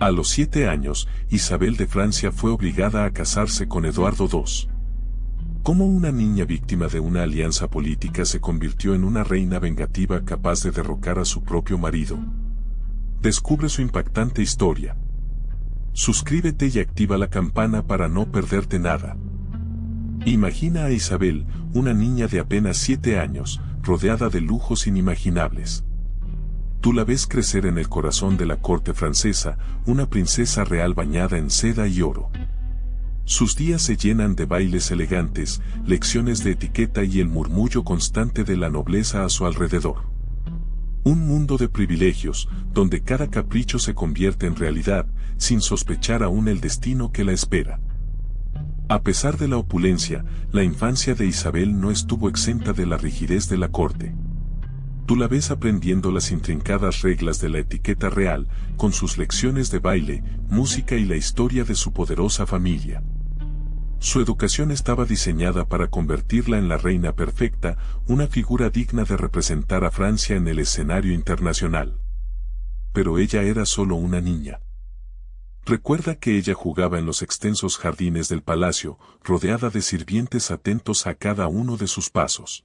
A los 7 años, Isabel de Francia fue obligada a casarse con Eduardo II. Cómo una niña víctima de una alianza política se convirtió en una reina vengativa capaz de derrocar a su propio marido. Descubre su impactante historia. Suscríbete y activa la campana para no perderte nada. Imagina a Isabel, una niña de apenas 7 años, rodeada de lujos inimaginables. Tú la ves crecer en el corazón de la corte francesa, una princesa real bañada en seda y oro. Sus días se llenan de bailes elegantes, lecciones de etiqueta y el murmullo constante de la nobleza a su alrededor. Un mundo de privilegios, donde cada capricho se convierte en realidad, sin sospechar aún el destino que la espera. A pesar de la opulencia, la infancia de Isabel no estuvo exenta de la rigidez de la corte. Tú la ves aprendiendo las intrincadas reglas de la etiqueta real, con sus lecciones de baile, música y la historia de su poderosa familia. Su educación estaba diseñada para convertirla en la reina perfecta, una figura digna de representar a Francia en el escenario internacional. Pero ella era solo una niña. Recuerda que ella jugaba en los extensos jardines del palacio, rodeada de sirvientes atentos a cada uno de sus pasos.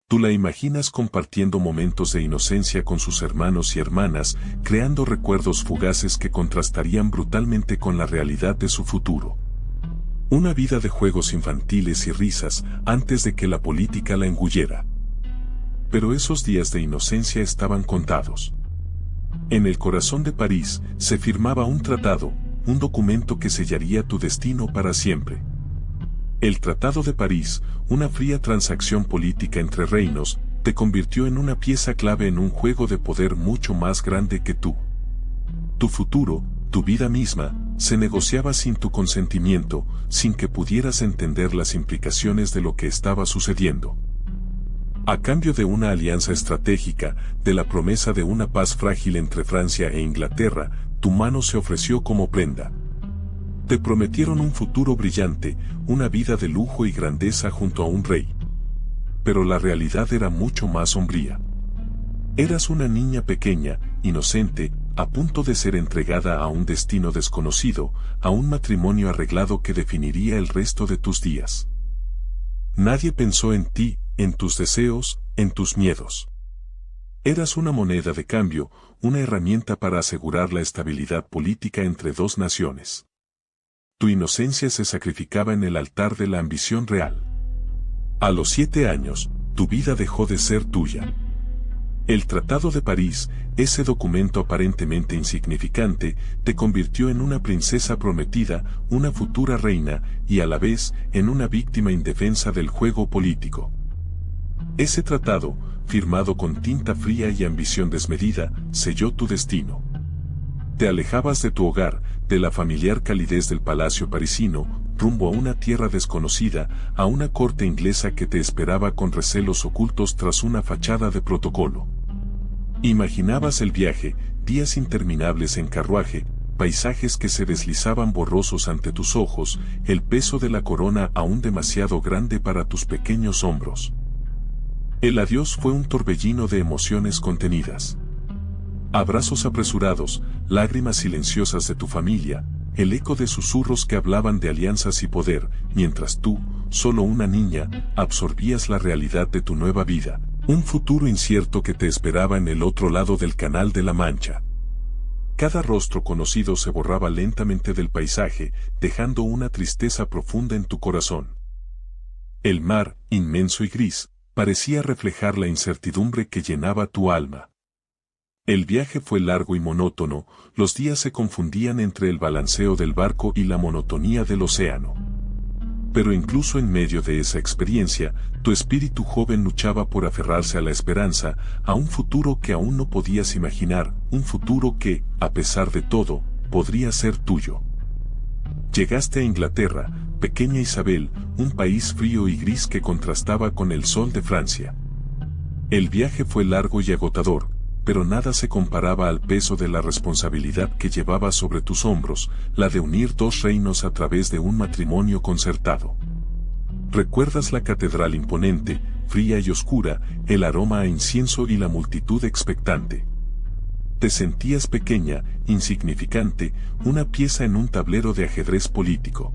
Tú la imaginas compartiendo momentos de inocencia con sus hermanos y hermanas, creando recuerdos fugaces que contrastarían brutalmente con la realidad de su futuro. Una vida de juegos infantiles y risas antes de que la política la engullera. Pero esos días de inocencia estaban contados. En el corazón de París se firmaba un tratado, un documento que sellaría tu destino para siempre. El Tratado de París, una fría transacción política entre reinos, te convirtió en una pieza clave en un juego de poder mucho más grande que tú. Tu futuro, tu vida misma, se negociaba sin tu consentimiento, sin que pudieras entender las implicaciones de lo que estaba sucediendo. A cambio de una alianza estratégica, de la promesa de una paz frágil entre Francia e Inglaterra, tu mano se ofreció como prenda. Te prometieron un futuro brillante, una vida de lujo y grandeza junto a un rey. Pero la realidad era mucho más sombría. Eras una niña pequeña, inocente, a punto de ser entregada a un destino desconocido, a un matrimonio arreglado que definiría el resto de tus días. Nadie pensó en ti, en tus deseos, en tus miedos. Eras una moneda de cambio, una herramienta para asegurar la estabilidad política entre dos naciones. Tu inocencia se sacrificaba en el altar de la ambición real. A los 7 años, tu vida dejó de ser tuya. El Tratado de París, ese documento aparentemente insignificante, te convirtió en una princesa prometida, una futura reina, y a la vez, en una víctima indefensa del juego político. Ese tratado, firmado con tinta fría y ambición desmedida, selló tu destino. Te alejabas de tu hogar, de la familiar calidez del palacio parisino, rumbo a una tierra desconocida, a una corte inglesa que te esperaba con recelos ocultos tras una fachada de protocolo. Imaginabas el viaje, días interminables en carruaje, paisajes que se deslizaban borrosos ante tus ojos, el peso de la corona aún demasiado grande para tus pequeños hombros. El adiós fue un torbellino de emociones contenidas. Abrazos apresurados, lágrimas silenciosas de tu familia, el eco de susurros que hablaban de alianzas y poder, mientras tú, solo una niña, absorbías la realidad de tu nueva vida, un futuro incierto que te esperaba en el otro lado del Canal de la Mancha. Cada rostro conocido se borraba lentamente del paisaje, dejando una tristeza profunda en tu corazón. El mar, inmenso y gris, parecía reflejar la incertidumbre que llenaba tu alma. El viaje fue largo y monótono, los días se confundían entre el balanceo del barco y la monotonía del océano. Pero incluso en medio de esa experiencia, tu espíritu joven luchaba por aferrarse a la esperanza, a un futuro que aún no podías imaginar, un futuro que, a pesar de todo, podría ser tuyo. Llegaste a Inglaterra, pequeña Isabel, un país frío y gris que contrastaba con el sol de Francia. El viaje fue largo y agotador, pero nada se comparaba al peso de la responsabilidad que llevabas sobre tus hombros, la de unir dos reinos a través de un matrimonio concertado. Recuerdas la catedral imponente, fría y oscura, el aroma a incienso y la multitud expectante. Te sentías pequeña, insignificante, una pieza en un tablero de ajedrez político.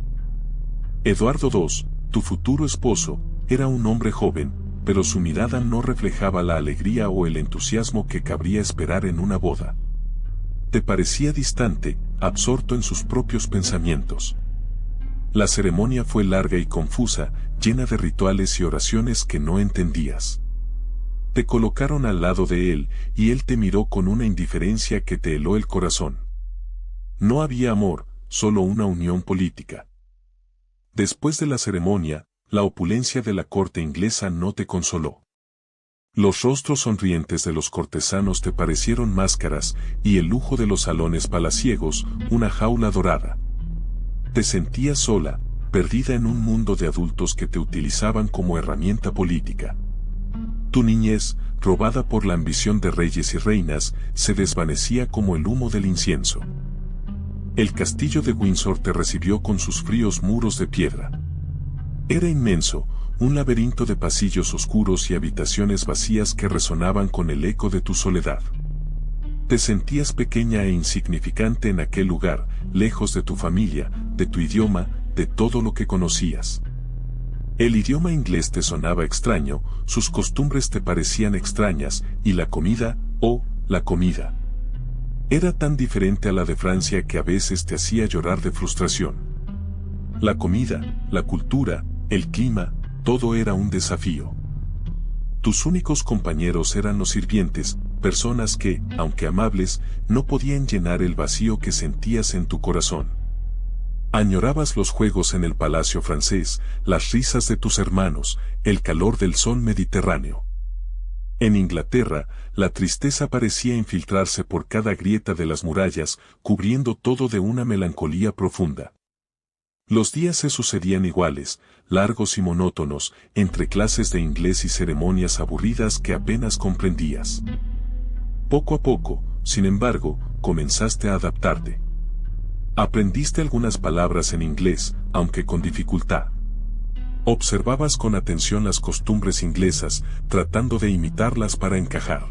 Eduardo II, tu futuro esposo, era un hombre joven, pero su mirada no reflejaba la alegría o el entusiasmo que cabría esperar en una boda. Te parecía distante, absorto en sus propios pensamientos. La ceremonia fue larga y confusa, llena de rituales y oraciones que no entendías. Te colocaron al lado de él, y él te miró con una indiferencia que te heló el corazón. No había amor, solo una unión política. Después de la ceremonia, la opulencia de la corte inglesa no te consoló. Los rostros sonrientes de los cortesanos te parecieron máscaras, y el lujo de los salones palaciegos, una jaula dorada. Te sentías sola, perdida en un mundo de adultos que te utilizaban como herramienta política. Tu niñez, robada por la ambición de reyes y reinas, se desvanecía como el humo del incienso. El castillo de Windsor te recibió con sus fríos muros de piedra. Era inmenso, un laberinto de pasillos oscuros y habitaciones vacías que resonaban con el eco de tu soledad. Te sentías pequeña e insignificante en aquel lugar, lejos de tu familia, de tu idioma, de todo lo que conocías. El idioma inglés te sonaba extraño, sus costumbres te parecían extrañas, y la comida, la comida, era tan diferente a la de Francia que a veces te hacía llorar de frustración. La comida, la cultura, el clima, todo era un desafío. Tus únicos compañeros eran los sirvientes, personas que, aunque amables, no podían llenar el vacío que sentías en tu corazón. Añorabas los juegos en el palacio francés, las risas de tus hermanos, el calor del sol mediterráneo. En Inglaterra, la tristeza parecía infiltrarse por cada grieta de las murallas, cubriendo todo de una melancolía profunda. Los días se sucedían iguales, largos y monótonos, entre clases de inglés y ceremonias aburridas que apenas comprendías. Poco a poco, sin embargo, comenzaste a adaptarte. Aprendiste algunas palabras en inglés, aunque con dificultad. Observabas con atención las costumbres inglesas, tratando de imitarlas para encajar.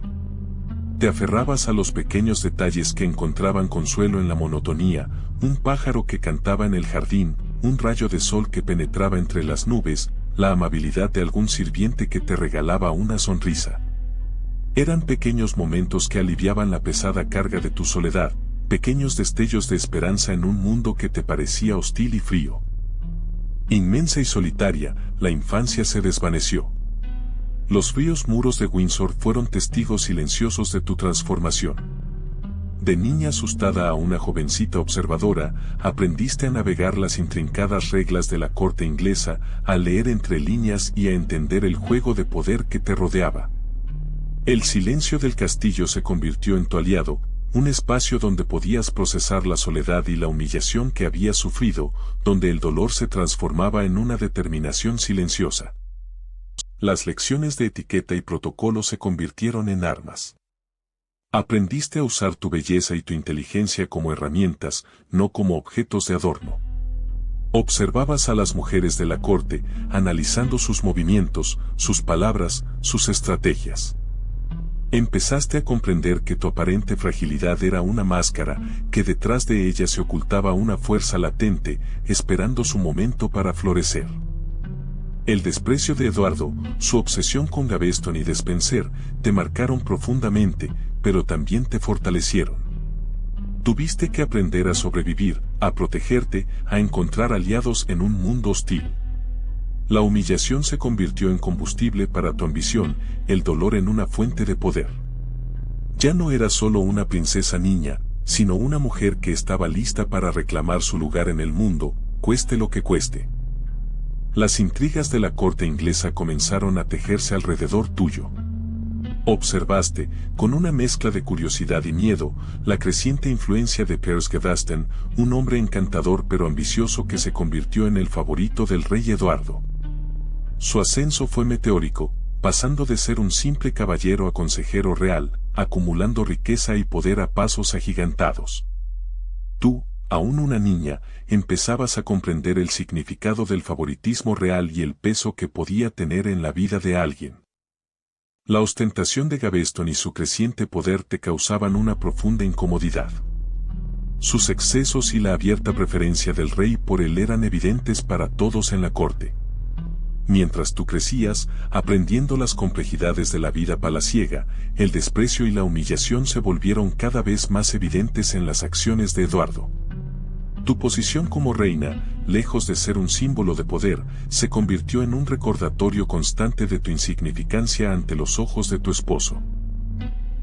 Te aferrabas a los pequeños detalles que encontraban consuelo en la monotonía, un pájaro que cantaba en el jardín, un rayo de sol que penetraba entre las nubes, la amabilidad de algún sirviente que te regalaba una sonrisa. Eran pequeños momentos que aliviaban la pesada carga de tu soledad, pequeños destellos de esperanza en un mundo que te parecía hostil y frío. Inmensa y solitaria, la infancia se desvaneció. Los fríos muros de Windsor fueron testigos silenciosos de tu transformación. De niña asustada a una jovencita observadora, aprendiste a navegar las intrincadas reglas de la corte inglesa, a leer entre líneas y a entender el juego de poder que te rodeaba. El silencio del castillo se convirtió en tu aliado, un espacio donde podías procesar la soledad y la humillación que habías sufrido, donde el dolor se transformaba en una determinación silenciosa. Las lecciones de etiqueta y protocolo se convirtieron en armas. Aprendiste a usar tu belleza y tu inteligencia como herramientas, no como objetos de adorno. Observabas a las mujeres de la corte, analizando sus movimientos, sus palabras, sus estrategias. Empezaste a comprender que tu aparente fragilidad era una máscara, que detrás de ella se ocultaba una fuerza latente, esperando su momento para florecer. El desprecio de Eduardo, su obsesión con Gaveston y Despenser, te marcaron profundamente, pero también te fortalecieron. Tuviste que aprender a sobrevivir, a protegerte, a encontrar aliados en un mundo hostil. La humillación se convirtió en combustible para tu ambición, el dolor en una fuente de poder. Ya no eras solo una princesa niña, sino una mujer que estaba lista para reclamar su lugar en el mundo, cueste lo que cueste. Las intrigas de la corte inglesa comenzaron a tejerse alrededor tuyo. Observaste, con una mezcla de curiosidad y miedo, la creciente influencia de Piers Gaveston, un hombre encantador pero ambicioso que se convirtió en el favorito del rey Eduardo. Su ascenso fue meteórico, pasando de ser un simple caballero a consejero real, acumulando riqueza y poder a pasos agigantados. Tú, aún una niña, empezabas a comprender el significado del favoritismo real y el peso que podía tener en la vida de alguien. La ostentación de Gaveston y su creciente poder te causaban una profunda incomodidad. Sus excesos y la abierta preferencia del rey por él eran evidentes para todos en la corte. Mientras tú crecías, aprendiendo las complejidades de la vida palaciega, el desprecio y la humillación se volvieron cada vez más evidentes en las acciones de Eduardo. Tu posición como reina, lejos de ser un símbolo de poder, se convirtió en un recordatorio constante de tu insignificancia ante los ojos de tu esposo.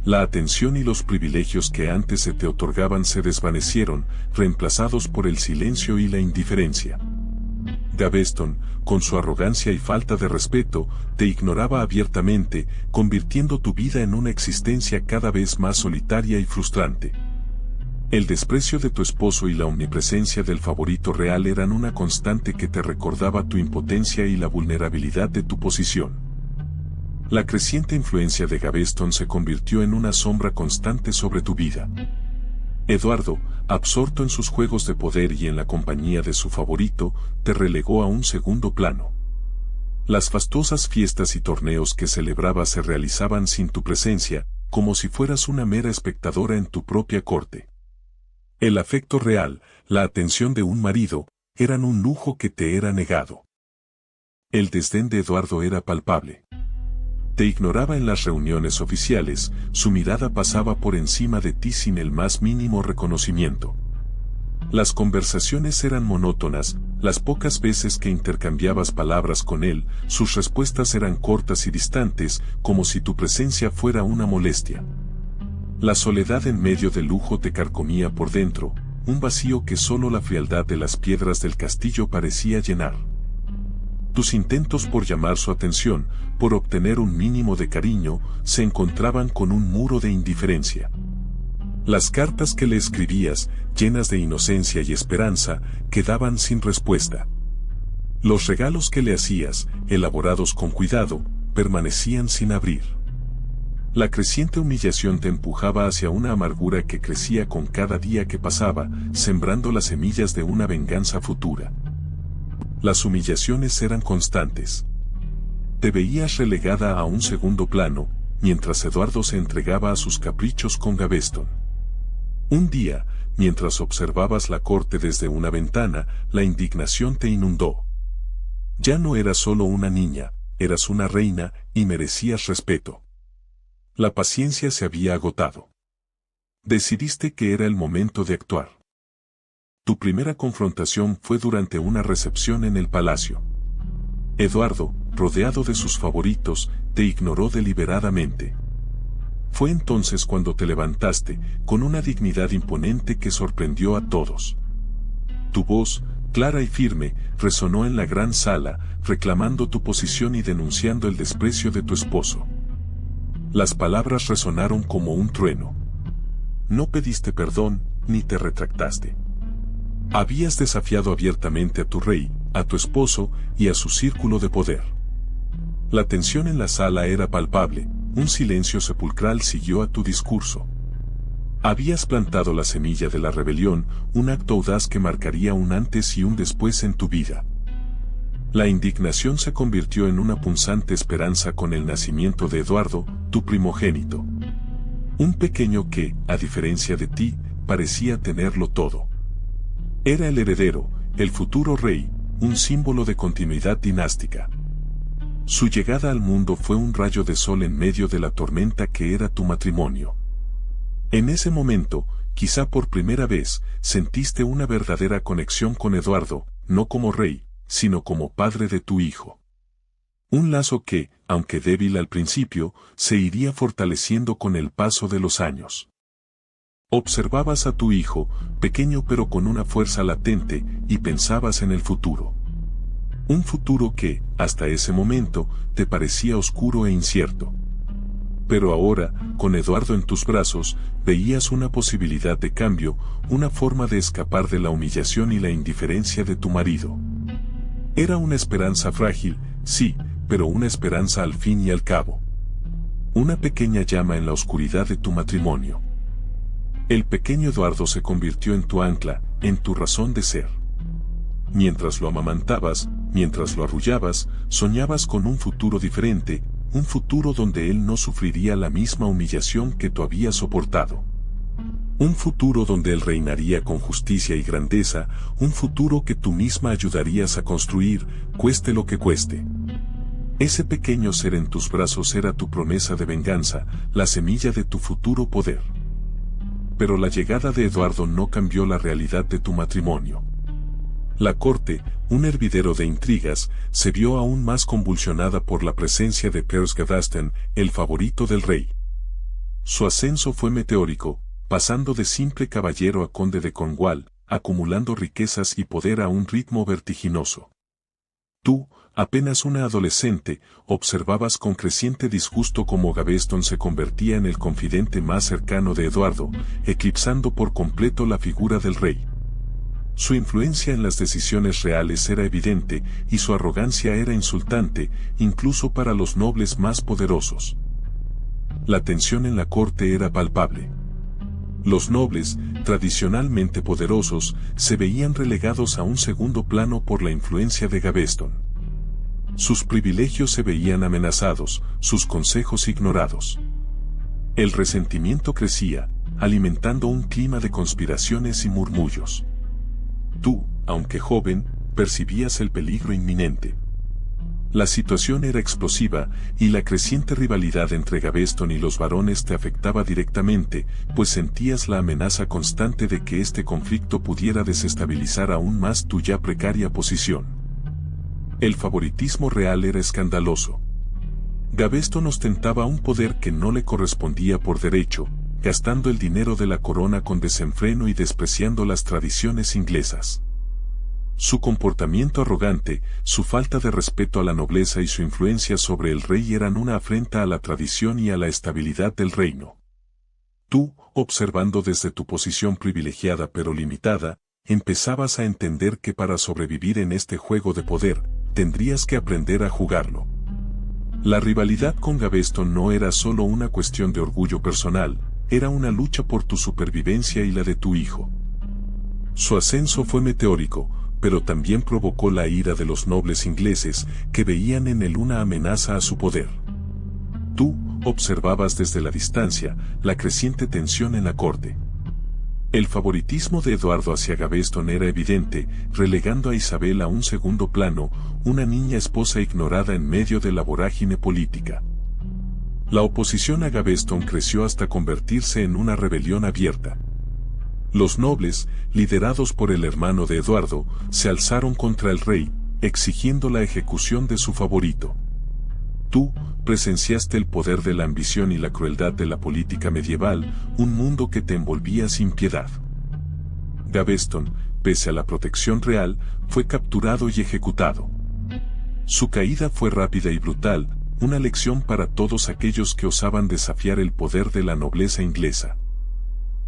La atención y los privilegios que antes se te otorgaban se desvanecieron, reemplazados por el silencio y la indiferencia. Gaveston, con su arrogancia y falta de respeto, te ignoraba abiertamente, convirtiendo tu vida en una existencia cada vez más solitaria y frustrante. El desprecio de tu esposo y la omnipresencia del favorito real eran una constante que te recordaba tu impotencia y la vulnerabilidad de tu posición. La creciente influencia de Gaveston se convirtió en una sombra constante sobre tu vida. Eduardo, absorto en sus juegos de poder y en la compañía de su favorito, te relegó a un segundo plano. Las fastuosas fiestas y torneos que celebrabas se realizaban sin tu presencia, como si fueras una mera espectadora en tu propia corte. El afecto real, la atención de un marido, eran un lujo que te era negado. El desdén de Eduardo era palpable. Te ignoraba en las reuniones oficiales, su mirada pasaba por encima de ti sin el más mínimo reconocimiento. Las conversaciones eran monótonas, las pocas veces que intercambiabas palabras con él, sus respuestas eran cortas y distantes, como si tu presencia fuera una molestia. La soledad en medio del lujo te carcomía por dentro, un vacío que solo la frialdad de las piedras del castillo parecía llenar. Tus intentos por llamar su atención, por obtener un mínimo de cariño, se encontraban con un muro de indiferencia. Las cartas que le escribías, llenas de inocencia y esperanza, quedaban sin respuesta. Los regalos que le hacías, elaborados con cuidado, permanecían sin abrir. La creciente humillación te empujaba hacia una amargura que crecía con cada día que pasaba, sembrando las semillas de una venganza futura. Las humillaciones eran constantes. Te veías relegada a un segundo plano, mientras Eduardo se entregaba a sus caprichos con Gaveston. Un día, mientras observabas la corte desde una ventana, la indignación te inundó. Ya no eras solo una niña, eras una reina y merecías respeto. La paciencia se había agotado. Decidiste que era el momento de actuar. Tu primera confrontación fue durante una recepción en el palacio. Eduardo, rodeado de sus favoritos, te ignoró deliberadamente. Fue entonces cuando te levantaste, con una dignidad imponente que sorprendió a todos. Tu voz, clara y firme, resonó en la gran sala, reclamando tu posición y denunciando el desprecio de tu esposo. Las palabras resonaron como un trueno. No pediste perdón, ni te retractaste. Habías desafiado abiertamente a tu rey, a tu esposo y a su círculo de poder. La tensión en la sala era palpable, un silencio sepulcral siguió a tu discurso. Habías plantado la semilla de la rebelión, un acto audaz que marcaría un antes y un después en tu vida. La indignación se convirtió en una punzante esperanza con el nacimiento de Eduardo, tu primogénito. Un pequeño que, a diferencia de ti, parecía tenerlo todo. Era el heredero, el futuro rey, un símbolo de continuidad dinástica. Su llegada al mundo fue un rayo de sol en medio de la tormenta que era tu matrimonio. En ese momento, quizá por primera vez, sentiste una verdadera conexión con Eduardo, no como rey, sino como padre de tu hijo. Un lazo que, aunque débil al principio, se iría fortaleciendo con el paso de los años. Observabas a tu hijo, pequeño pero con una fuerza latente, y pensabas en el futuro. Un futuro que, hasta ese momento, te parecía oscuro e incierto. Pero ahora, con Eduardo en tus brazos, veías una posibilidad de cambio, una forma de escapar de la humillación y la indiferencia de tu marido. Era una esperanza frágil, sí, pero una esperanza al fin y al cabo. Una pequeña llama en la oscuridad de tu matrimonio. El pequeño Eduardo se convirtió en tu ancla, en tu razón de ser. Mientras lo amamantabas, mientras lo arrullabas, soñabas con un futuro diferente, un futuro donde él no sufriría la misma humillación que tú habías soportado. Un futuro donde él reinaría con justicia y grandeza, un futuro que tú misma ayudarías a construir, cueste lo que cueste. Ese pequeño ser en tus brazos era tu promesa de venganza, la semilla de tu futuro poder. Pero la llegada de Eduardo no cambió la realidad de tu matrimonio. La corte, un hervidero de intrigas, se vio aún más convulsionada por la presencia de Piers Gaveston, el favorito del rey. Su ascenso fue meteórico, pasando de simple caballero a conde de Cornwall, acumulando riquezas y poder a un ritmo vertiginoso. Tú, apenas una adolescente, observabas con creciente disgusto cómo Gaveston se convertía en el confidente más cercano de Eduardo, eclipsando por completo la figura del rey. Su influencia en las decisiones reales era evidente y su arrogancia era insultante, incluso para los nobles más poderosos. La tensión en la corte era palpable. Los nobles, tradicionalmente poderosos, se veían relegados a un segundo plano por la influencia de Gaveston. Sus privilegios se veían amenazados, sus consejos ignorados. El resentimiento crecía, alimentando un clima de conspiraciones y murmullos. Tú, aunque joven, percibías el peligro inminente. La situación era explosiva, y la creciente rivalidad entre Gaveston y los varones te afectaba directamente, pues sentías la amenaza constante de que este conflicto pudiera desestabilizar aún más tu ya precaria posición. El favoritismo real era escandaloso. Gaveston ostentaba un poder que no le correspondía por derecho, gastando el dinero de la corona con desenfreno y despreciando las tradiciones inglesas. Su comportamiento arrogante, su falta de respeto a la nobleza y su influencia sobre el rey eran una afrenta a la tradición y a la estabilidad del reino. Tú, observando desde tu posición privilegiada pero limitada, empezabas a entender que para sobrevivir en este juego de poder, tendrías que aprender a jugarlo. La rivalidad con Gaveston no era solo una cuestión de orgullo personal, era una lucha por tu supervivencia y la de tu hijo. Su ascenso fue meteórico, pero también provocó la ira de los nobles ingleses, que veían en él una amenaza a su poder. Tú, observabas desde la distancia, la creciente tensión en la corte. El favoritismo de Eduardo hacia Gaveston era evidente, relegando a Isabel a un segundo plano, una niña esposa ignorada en medio de la vorágine política. La oposición a Gaveston creció hasta convertirse en una rebelión abierta. Los nobles, liderados por el hermano de Eduardo, se alzaron contra el rey, exigiendo la ejecución de su favorito. Tú, presenciaste el poder de la ambición y la crueldad de la política medieval, un mundo que te envolvía sin piedad. Gaveston, pese a la protección real, fue capturado y ejecutado. Su caída fue rápida y brutal, una lección para todos aquellos que osaban desafiar el poder de la nobleza inglesa.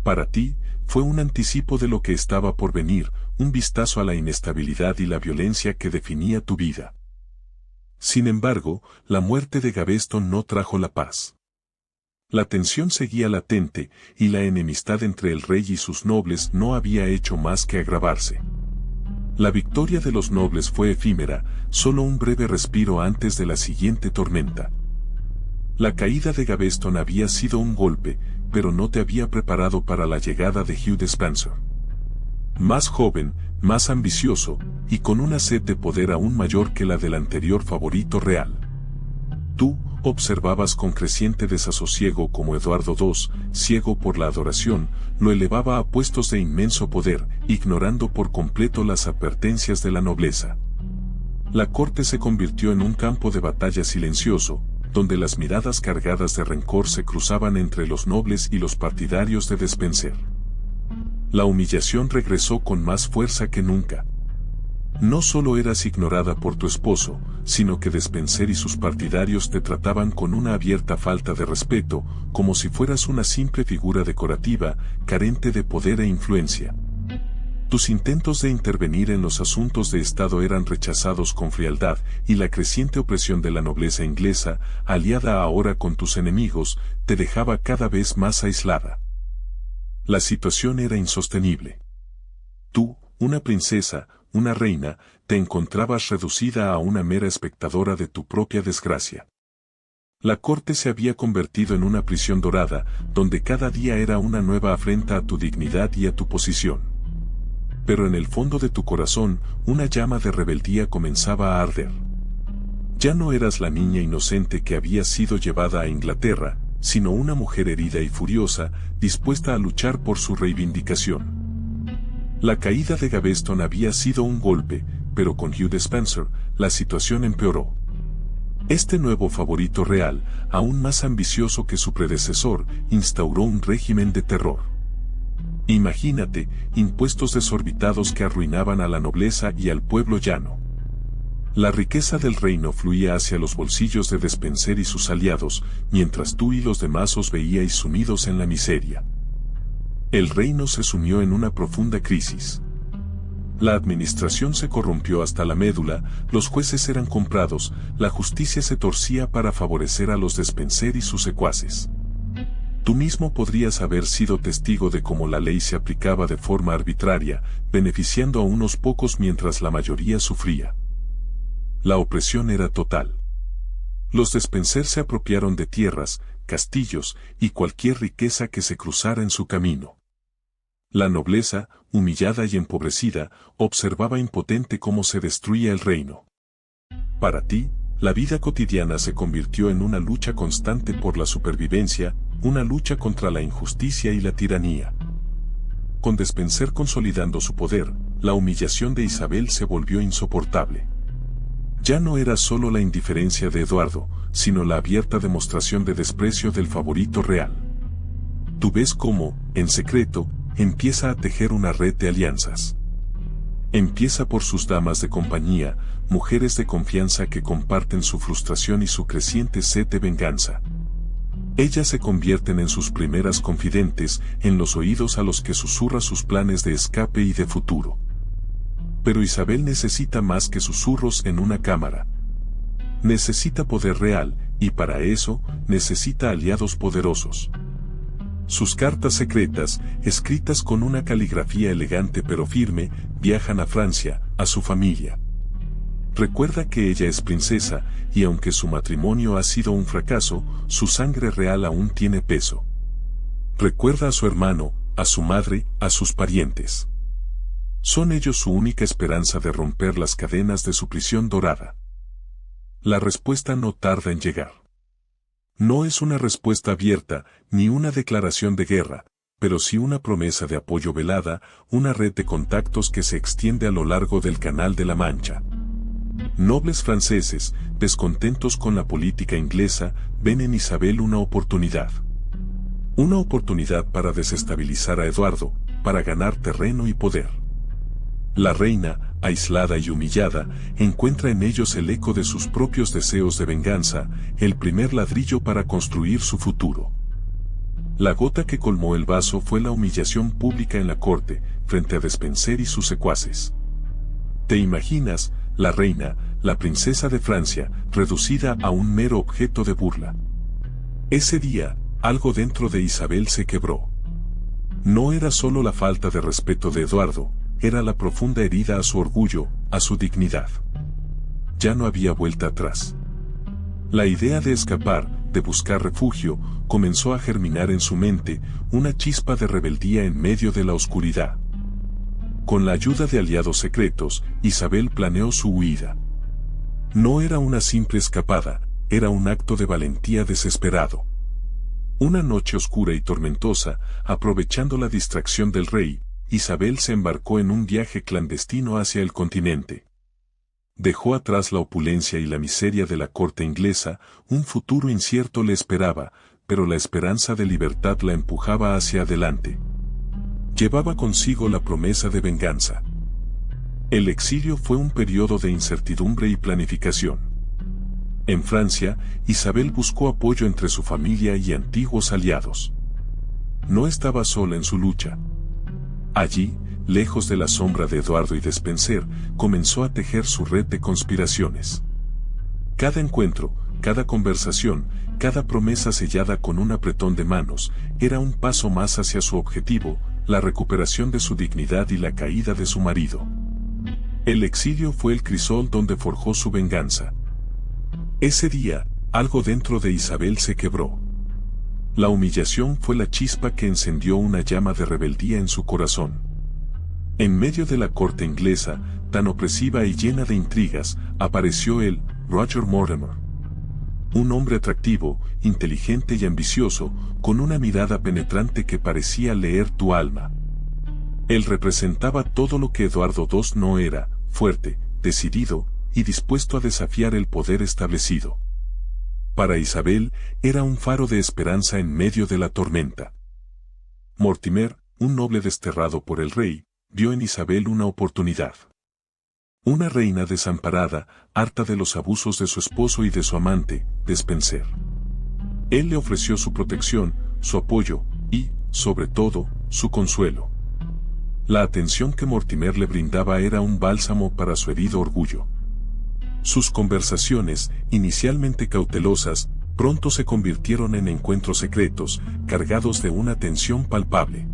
Para ti, fue un anticipo de lo que estaba por venir, un vistazo a la inestabilidad y la violencia que definía tu vida. Sin embargo, la muerte de Gaveston no trajo la paz. La tensión seguía latente, y la enemistad entre el rey y sus nobles no había hecho más que agravarse. La victoria de los nobles fue efímera, solo un breve respiro antes de la siguiente tormenta. La caída de Gaveston había sido un golpe, pero no te había preparado para la llegada de Hugh Despenser. Más joven, más ambicioso, y con una sed de poder aún mayor que la del anterior favorito real. Tú, observabas con creciente desasosiego como Eduardo II, ciego por la adoración, lo elevaba a puestos de inmenso poder, ignorando por completo las advertencias de la nobleza. La corte se convirtió en un campo de batalla silencioso, donde las miradas cargadas de rencor se cruzaban entre los nobles y los partidarios de Despenser. La humillación regresó con más fuerza que nunca. No solo eras ignorada por tu esposo, sino que Despenser y sus partidarios te trataban con una abierta falta de respeto, como si fueras una simple figura decorativa, carente de poder e influencia. Tus intentos de intervenir en los asuntos de Estado eran rechazados con frialdad, y la creciente opresión de la nobleza inglesa, aliada ahora con tus enemigos, te dejaba cada vez más aislada. La situación era insostenible. Tú, una princesa, una reina, te encontrabas reducida a una mera espectadora de tu propia desgracia. La corte se había convertido en una prisión dorada, donde cada día era una nueva afrenta a tu dignidad y a tu posición. Pero en el fondo de tu corazón, una llama de rebeldía comenzaba a arder. Ya no eras la niña inocente que había sido llevada a Inglaterra, sino una mujer herida y furiosa, dispuesta a luchar por su reivindicación. La caída de Gaveston había sido un golpe, pero con Hugh Despenser, la situación empeoró. Este nuevo favorito real, aún más ambicioso que su predecesor, instauró un régimen de terror. Imagínate, impuestos desorbitados que arruinaban a la nobleza y al pueblo llano. La riqueza del reino fluía hacia los bolsillos de Despenser y sus aliados, mientras tú y los demás os veíais sumidos en la miseria. El reino se sumió en una profunda crisis. La administración se corrompió hasta la médula, los jueces eran comprados, la justicia se torcía para favorecer a los Despenser y sus secuaces. Tú mismo podrías haber sido testigo de cómo la ley se aplicaba de forma arbitraria, beneficiando a unos pocos mientras la mayoría sufría. La opresión era total. Los Despenser se apropiaron de tierras, castillos y cualquier riqueza que se cruzara en su camino. La nobleza, humillada y empobrecida, observaba impotente cómo se destruía el reino. Para ti, la vida cotidiana se convirtió en una lucha constante por la supervivencia, una lucha contra la injusticia y la tiranía. Con Despenser consolidando su poder, la humillación de Isabel se volvió insoportable. Ya no era solo la indiferencia de Eduardo, sino la abierta demostración de desprecio del favorito real. Tú ves cómo, en secreto, empieza a tejer una red de alianzas. Empieza por sus damas de compañía, mujeres de confianza que comparten su frustración y su creciente sed de venganza. Ellas se convierten en sus primeras confidentes, en los oídos a los que susurra sus planes de escape y de futuro. Pero Isabel necesita más que susurros en una cámara. Necesita poder real, y para eso, necesita aliados poderosos. Sus cartas secretas, escritas con una caligrafía elegante pero firme, viajan a Francia, a su familia. Recuerda que ella es princesa, y aunque su matrimonio ha sido un fracaso, su sangre real aún tiene peso. Recuerda a su hermano, a su madre, a sus parientes. Son ellos su única esperanza de romper las cadenas de su prisión dorada. La respuesta no tarda en llegar. No es una respuesta abierta, ni una declaración de guerra, pero sí una promesa de apoyo velada, una red de contactos que se extiende a lo largo del Canal de la Mancha. Nobles franceses, descontentos con la política inglesa, ven en Isabel una oportunidad. Una oportunidad para desestabilizar a Eduardo, para ganar terreno y poder. La reina, aislada y humillada, encuentra en ellos el eco de sus propios deseos de venganza, el primer ladrillo para construir su futuro. La gota que colmó el vaso fue la humillación pública en la corte, frente a Despenser y sus secuaces. ¿Te imaginas, la reina, la princesa de Francia, reducida a un mero objeto de burla? Ese día, algo dentro de Isabel se quebró. No era solo la falta de respeto de Eduardo, era la profunda herida a su orgullo, a su dignidad. Ya no había vuelta atrás. La idea de escapar, de buscar refugio, comenzó a germinar en su mente, una chispa de rebeldía en medio de la oscuridad. Con la ayuda de aliados secretos, Isabel planeó su huida. No era una simple escapada, era un acto de valentía desesperado. Una noche oscura y tormentosa, aprovechando la distracción del rey, Isabel se embarcó en un viaje clandestino hacia el continente. Dejó atrás la opulencia y la miseria de la corte inglesa, un futuro incierto le esperaba, pero la esperanza de libertad la empujaba hacia adelante. Llevaba consigo la promesa de venganza. El exilio fue un periodo de incertidumbre y planificación. En Francia, Isabel buscó apoyo entre su familia y antiguos aliados. No estaba sola en su lucha. Allí, lejos de la sombra de Eduardo y Despenser, comenzó a tejer su red de conspiraciones. Cada encuentro, cada conversación, cada promesa sellada con un apretón de manos, era un paso más hacia su objetivo, la recuperación de su dignidad y la caída de su marido. El exilio fue el crisol donde forjó su venganza. Ese día, algo dentro de Isabel se quebró. La humillación fue la chispa que encendió una llama de rebeldía en su corazón. En medio de la corte inglesa, tan opresiva y llena de intrigas, apareció él, Roger Mortimer. Un hombre atractivo, inteligente y ambicioso, con una mirada penetrante que parecía leer tu alma. Él representaba todo lo que Eduardo II no era: fuerte, decidido y dispuesto a desafiar el poder establecido. Para Isabel, era un faro de esperanza en medio de la tormenta. Mortimer, un noble desterrado por el rey, vio en Isabel una oportunidad. Una reina desamparada, harta de los abusos de su esposo y de su amante, Despenser. Él le ofreció su protección, su apoyo y, sobre todo, su consuelo. La atención que Mortimer le brindaba era un bálsamo para su herido orgullo. Sus conversaciones, inicialmente cautelosas, pronto se convirtieron en encuentros secretos, cargados de una tensión palpable.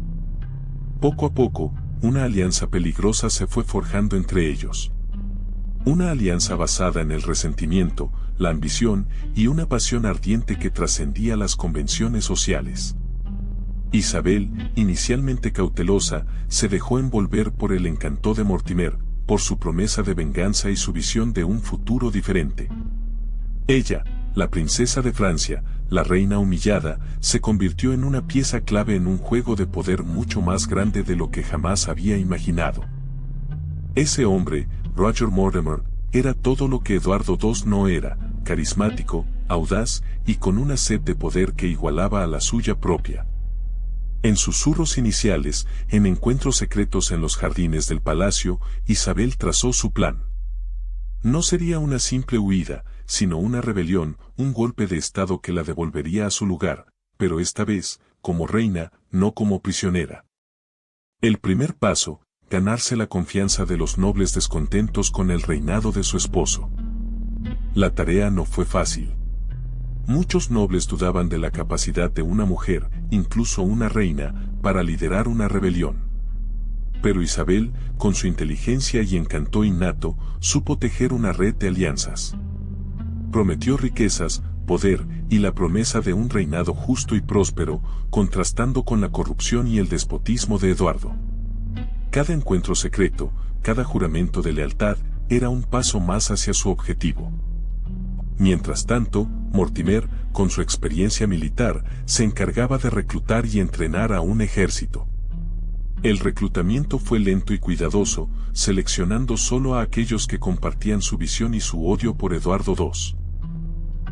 Poco a poco, una alianza peligrosa se fue forjando entre ellos. Una alianza basada en el resentimiento, la ambición y una pasión ardiente que trascendía las convenciones sociales. Isabel, inicialmente cautelosa, se dejó envolver por el encanto de Mortimer, por su promesa de venganza y su visión de un futuro diferente. Ella, la princesa de Francia, la reina humillada, se convirtió en una pieza clave en un juego de poder mucho más grande de lo que jamás había imaginado. Ese hombre, Roger Mortimer, era todo lo que Eduardo II no era: carismático, audaz y con una sed de poder que igualaba a la suya propia. En susurros iniciales, en encuentros secretos en los jardines del palacio, Isabel trazó su plan. No sería una simple huida, sino una rebelión, un golpe de estado que la devolvería a su lugar, pero esta vez, como reina, no como prisionera. El primer paso: ganarse la confianza de los nobles descontentos con el reinado de su esposo. La tarea no fue fácil. Muchos nobles dudaban de la capacidad de una mujer, incluso una reina, para liderar una rebelión. Pero Isabel, con su inteligencia y encanto innato, supo tejer una red de alianzas. Prometió riquezas, poder y la promesa de un reinado justo y próspero, contrastando con la corrupción y el despotismo de Eduardo. Cada encuentro secreto, cada juramento de lealtad, era un paso más hacia su objetivo. Mientras tanto, Mortimer, con su experiencia militar, se encargaba de reclutar y entrenar a un ejército. El reclutamiento fue lento y cuidadoso, seleccionando solo a aquellos que compartían su visión y su odio por Eduardo II.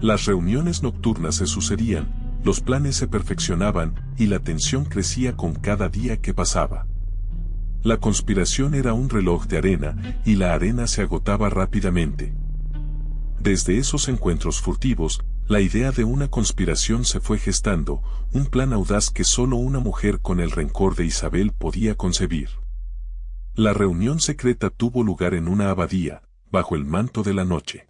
Las reuniones nocturnas se sucedían, los planes se perfeccionaban y la tensión crecía con cada día que pasaba. La conspiración era un reloj de arena y la arena se agotaba rápidamente. Desde esos encuentros furtivos, la idea de una conspiración se fue gestando, un plan audaz que solo una mujer con el rencor de Isabel podía concebir. La reunión secreta tuvo lugar en una abadía, bajo el manto de la noche.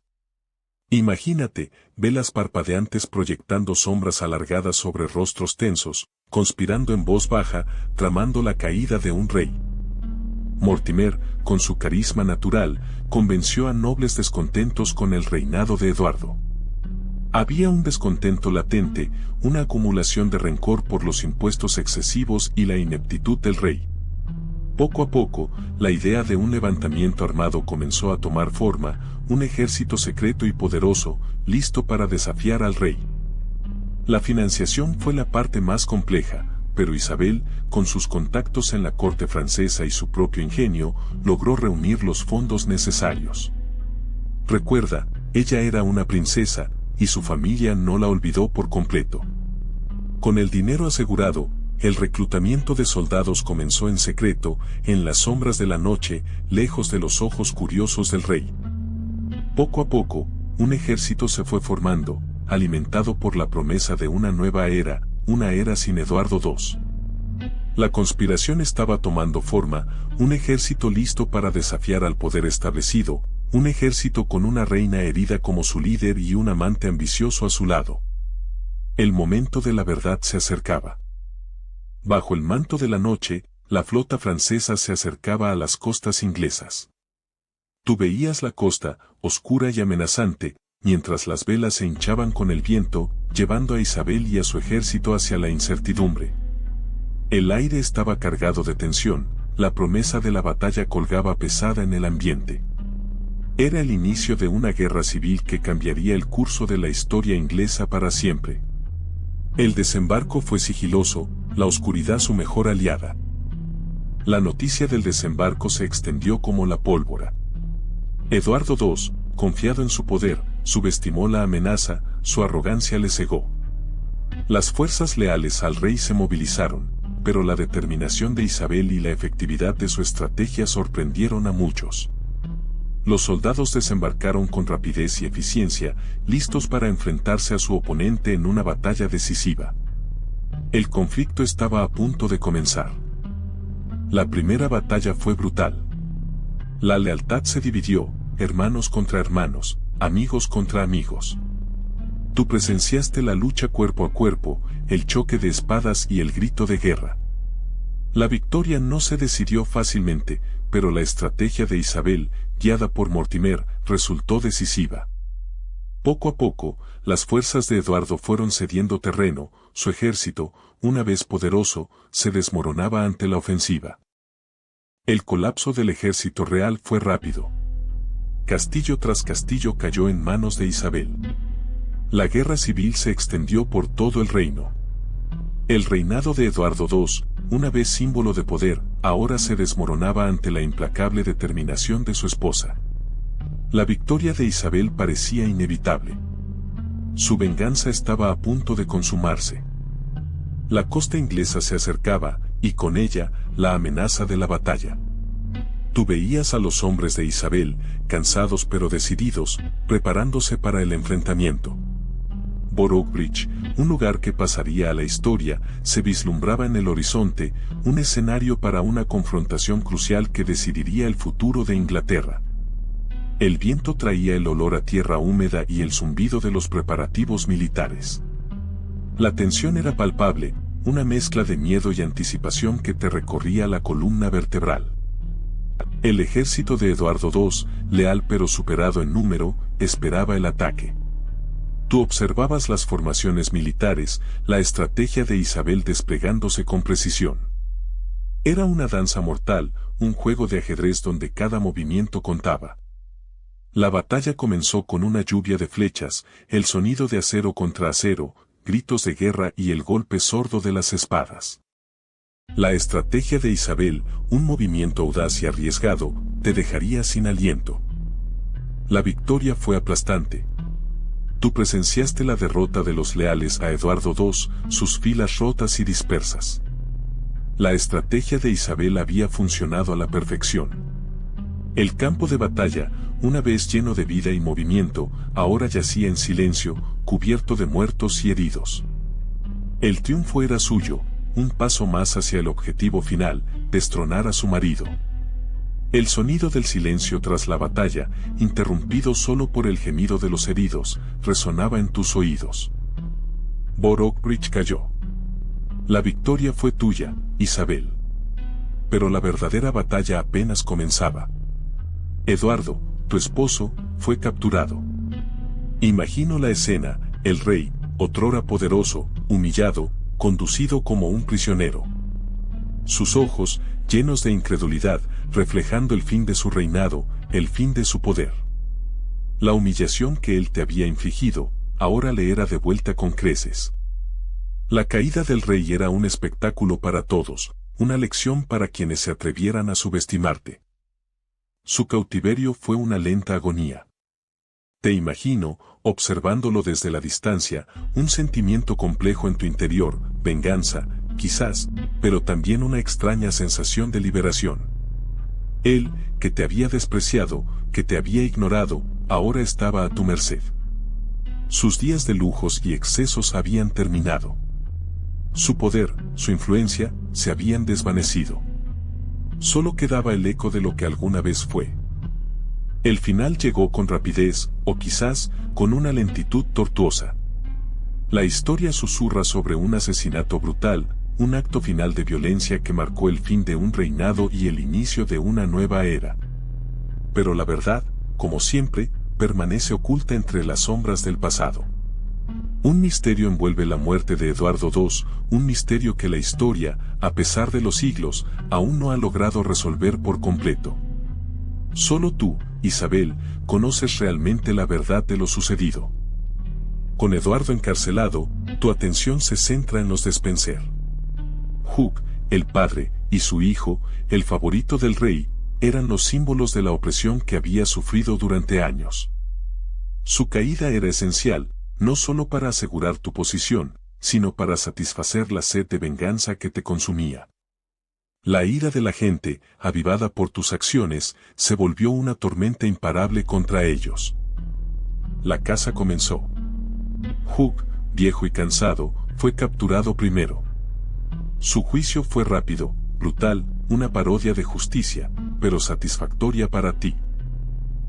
Imagínate, velas parpadeantes proyectando sombras alargadas sobre rostros tensos, conspirando en voz baja, tramando la caída de un rey. Mortimer, con su carisma natural, convenció a nobles descontentos con el reinado de Eduardo. Había un descontento latente, una acumulación de rencor por los impuestos excesivos y la ineptitud del rey. Poco a poco, la idea de un levantamiento armado comenzó a tomar forma, un ejército secreto y poderoso, listo para desafiar al rey. La financiación fue la parte más compleja, pero Isabel, con sus contactos en la corte francesa y su propio ingenio, logró reunir los fondos necesarios. Recuerda, ella era una princesa, y su familia no la olvidó por completo. Con el dinero asegurado, el reclutamiento de soldados comenzó en secreto, en las sombras de la noche, lejos de los ojos curiosos del rey. Poco a poco, un ejército se fue formando, alimentado por la promesa de una nueva era, una era sin Eduardo II. La conspiración estaba tomando forma, un ejército listo para desafiar al poder establecido, un ejército con una reina herida como su líder y un amante ambicioso a su lado. El momento de la verdad se acercaba. Bajo el manto de la noche, la flota francesa se acercaba a las costas inglesas. Tú veías la costa, oscura y amenazante, mientras las velas se hinchaban con el viento, llevando a Isabel y a su ejército hacia la incertidumbre. El aire estaba cargado de tensión, la promesa de la batalla colgaba pesada en el ambiente. Era el inicio de una guerra civil que cambiaría el curso de la historia inglesa para siempre. El desembarco fue sigiloso, la oscuridad su mejor aliada. La noticia del desembarco se extendió como la pólvora. Eduardo II, confiado en su poder, subestimó la amenaza, su arrogancia le cegó. Las fuerzas leales al rey se movilizaron, pero la determinación de Isabel y la efectividad de su estrategia sorprendieron a muchos. Los soldados desembarcaron con rapidez y eficiencia, listos para enfrentarse a su oponente en una batalla decisiva. El conflicto estaba a punto de comenzar. La primera batalla fue brutal. La lealtad se dividió, hermanos contra hermanos, amigos contra amigos. Tú presenciaste la lucha cuerpo a cuerpo, el choque de espadas y el grito de guerra. La victoria no se decidió fácilmente, pero la estrategia de Isabel, guiada por Mortimer, resultó decisiva. Poco a poco, las fuerzas de Eduardo fueron cediendo terreno, su ejército, una vez poderoso, se desmoronaba ante la ofensiva. El colapso del ejército real fue rápido. Castillo tras castillo cayó en manos de Isabel. La guerra civil se extendió por todo el reino. El reinado de Eduardo II, una vez símbolo de poder, ahora se desmoronaba ante la implacable determinación de su esposa. La victoria de Isabel parecía inevitable. Su venganza estaba a punto de consumarse. La costa inglesa se acercaba, y con ella, la amenaza de la batalla. Tú veías a los hombres de Isabel, cansados pero decididos, preparándose para el enfrentamiento. Boroughbridge, un lugar que pasaría a la historia, se vislumbraba en el horizonte, un escenario para una confrontación crucial que decidiría el futuro de Inglaterra. El viento traía el olor a tierra húmeda y el zumbido de los preparativos militares. La tensión era palpable, una mezcla de miedo y anticipación que te recorría la columna vertebral. El ejército de Eduardo II, leal pero superado en número, esperaba el ataque. Tú observabas las formaciones militares, la estrategia de Isabel desplegándose con precisión. Era una danza mortal, un juego de ajedrez donde cada movimiento contaba. La batalla comenzó con una lluvia de flechas, el sonido de acero contra acero, gritos de guerra y el golpe sordo de las espadas. La estrategia de Isabel, un movimiento audaz y arriesgado, te dejaría sin aliento. La victoria fue aplastante. Tú presenciaste la derrota de los leales a Eduardo II, sus filas rotas y dispersas. La estrategia de Isabel había funcionado a la perfección. El campo de batalla, una vez lleno de vida y movimiento, ahora yacía en silencio, cubierto de muertos y heridos. El triunfo era suyo, un paso más hacia el objetivo final, destronar a su marido. El sonido del silencio tras la batalla, interrumpido solo por el gemido de los heridos, resonaba en tus oídos. Boroughbridge cayó. La victoria fue tuya, Isabel. Pero la verdadera batalla apenas comenzaba. Eduardo, tu esposo, fue capturado. Imagino la escena, el rey, otrora poderoso, humillado, conducido como un prisionero. Sus ojos, llenos de incredulidad, reflejando el fin de su reinado, el fin de su poder. La humillación que él te había infligido, ahora le era devuelta con creces. La caída del rey era un espectáculo para todos, una lección para quienes se atrevieran a subestimarte. Su cautiverio fue una lenta agonía. Te imagino, observándolo desde la distancia, un sentimiento complejo en tu interior, venganza, quizás, pero también una extraña sensación de liberación. Él, que te había despreciado, que te había ignorado, ahora estaba a tu merced. Sus días de lujos y excesos habían terminado. Su poder, su influencia, se habían desvanecido. Solo quedaba el eco de lo que alguna vez fue. El final llegó con rapidez, o quizás, con una lentitud tortuosa. La historia susurra sobre un asesinato brutal, un acto final de violencia que marcó el fin de un reinado y el inicio de una nueva era. Pero la verdad, como siempre, permanece oculta entre las sombras del pasado. Un misterio envuelve la muerte de Eduardo II, un misterio que la historia, a pesar de los siglos, aún no ha logrado resolver por completo. Solo tú, Isabel, conoces realmente la verdad de lo sucedido. Con Eduardo encarcelado, tu atención se centra en los Despenser. Hugh, el padre, y su hijo, el favorito del rey, eran los símbolos de la opresión que había sufrido durante años. Su caída era esencial, no solo para asegurar tu posición, sino para satisfacer la sed de venganza que te consumía. La ira de la gente, avivada por tus acciones, se volvió una tormenta imparable contra ellos. La caza comenzó. Hugh, viejo y cansado, fue capturado primero. Su juicio fue rápido, brutal, una parodia de justicia, pero satisfactoria para ti.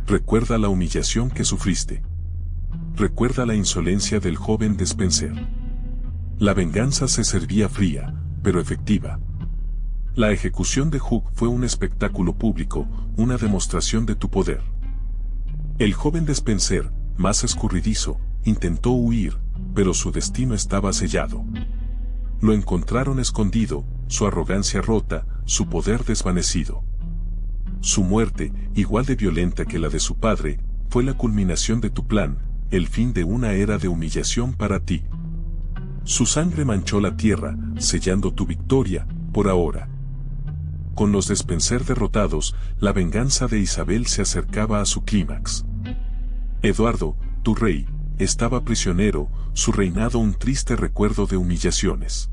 Recuerda la humillación que sufriste. Recuerda la insolencia del joven Despenser. La venganza se servía fría, pero efectiva. La ejecución de Hugh fue un espectáculo público, una demostración de tu poder. El joven Despenser, más escurridizo, intentó huir, pero su destino estaba sellado. Lo encontraron escondido, su arrogancia rota, su poder desvanecido. Su muerte, igual de violenta que la de su padre, fue la culminación de tu plan, el fin de una era de humillación para ti. Su sangre manchó la tierra, sellando tu victoria, por ahora. Con los Despenser derrotados, la venganza de Isabel se acercaba a su clímax. Eduardo, tu rey, estaba prisionero, su reinado un triste recuerdo de humillaciones.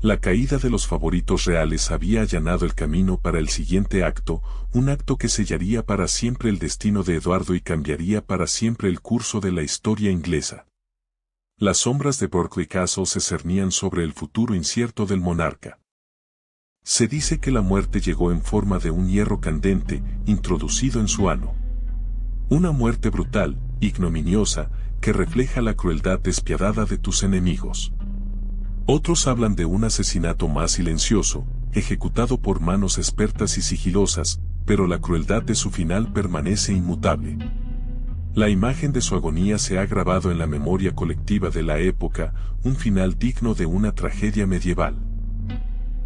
La caída de los favoritos reales había allanado el camino para el siguiente acto, un acto que sellaría para siempre el destino de Eduardo y cambiaría para siempre el curso de la historia inglesa. Las sombras de Berkeley Castle se cernían sobre el futuro incierto del monarca. Se dice que la muerte llegó en forma de un hierro candente, introducido en su ano. Una muerte brutal, ignominiosa, que refleja la crueldad despiadada de tus enemigos. Otros hablan de un asesinato más silencioso, ejecutado por manos expertas y sigilosas, pero la crueldad de su final permanece inmutable. La imagen de su agonía se ha grabado en la memoria colectiva de la época, un final digno de una tragedia medieval.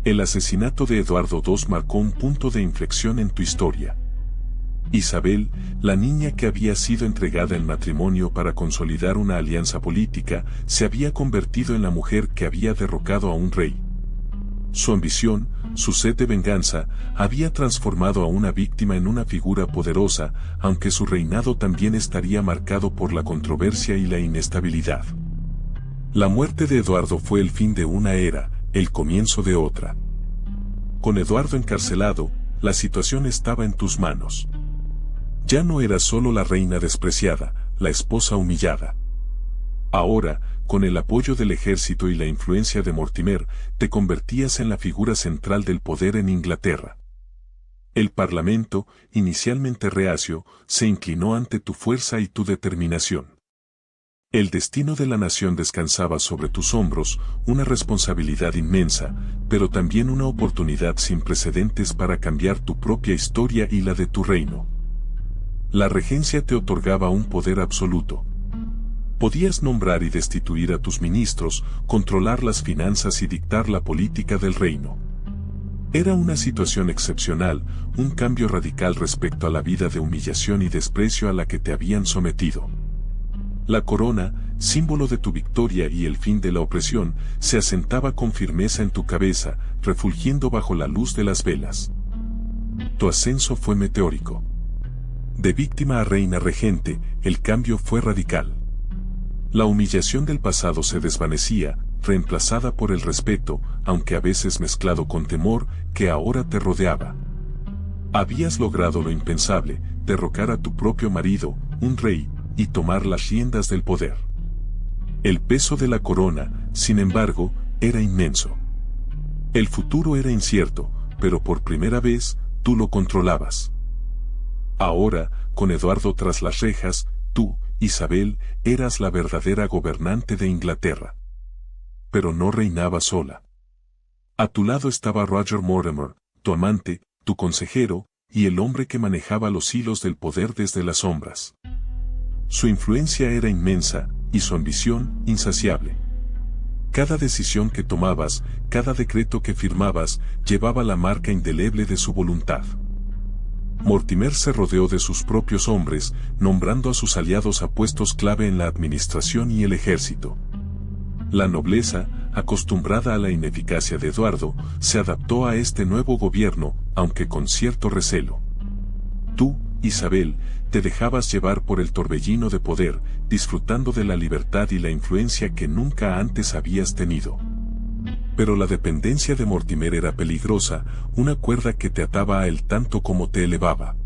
El asesinato de Eduardo II marcó un punto de inflexión en tu historia. Isabel, la niña que había sido entregada en matrimonio para consolidar una alianza política, se había convertido en la mujer que había derrocado a un rey. Su ambición, su sed de venganza, había transformado a una víctima en una figura poderosa, aunque su reinado también estaría marcado por la controversia y la inestabilidad. La muerte de Eduardo fue el fin de una era, el comienzo de otra. Con Eduardo encarcelado, la situación estaba en tus manos. Ya no eras solo la reina despreciada, la esposa humillada. Ahora, con el apoyo del ejército y la influencia de Mortimer, te convertías en la figura central del poder en Inglaterra. El Parlamento, inicialmente reacio, se inclinó ante tu fuerza y tu determinación. El destino de la nación descansaba sobre tus hombros, una responsabilidad inmensa, pero también una oportunidad sin precedentes para cambiar tu propia historia y la de tu reino. La regencia te otorgaba un poder absoluto. Podías nombrar y destituir a tus ministros, controlar las finanzas y dictar la política del reino. Era una situación excepcional, un cambio radical respecto a la vida de humillación y desprecio a la que te habían sometido. La corona, símbolo de tu victoria y el fin de la opresión, se asentaba con firmeza en tu cabeza, refulgiendo bajo la luz de las velas. Tu ascenso fue meteórico. De víctima a reina regente, el cambio fue radical. La humillación del pasado se desvanecía, reemplazada por el respeto, aunque a veces mezclado con temor, que ahora te rodeaba. Habías logrado lo impensable, derrocar a tu propio marido, un rey, y tomar las riendas del poder. El peso de la corona, sin embargo, era inmenso. El futuro era incierto, pero por primera vez, tú lo controlabas. Ahora, con Eduardo tras las rejas, tú, Isabel, eras la verdadera gobernante de Inglaterra. Pero no reinabas sola. A tu lado estaba Roger Mortimer, tu amante, tu consejero, y el hombre que manejaba los hilos del poder desde las sombras. Su influencia era inmensa, y su ambición, insaciable. Cada decisión que tomabas, cada decreto que firmabas, llevaba la marca indeleble de su voluntad. Mortimer se rodeó de sus propios hombres, nombrando a sus aliados a puestos clave en la administración y el ejército. La nobleza, acostumbrada a la ineficacia de Eduardo, se adaptó a este nuevo gobierno, aunque con cierto recelo. Tú, Isabel, te dejabas llevar por el torbellino de poder, disfrutando de la libertad y la influencia que nunca antes habías tenido. Pero la dependencia de Mortimer era peligrosa, una cuerda que te ataba a él tanto como te elevaba.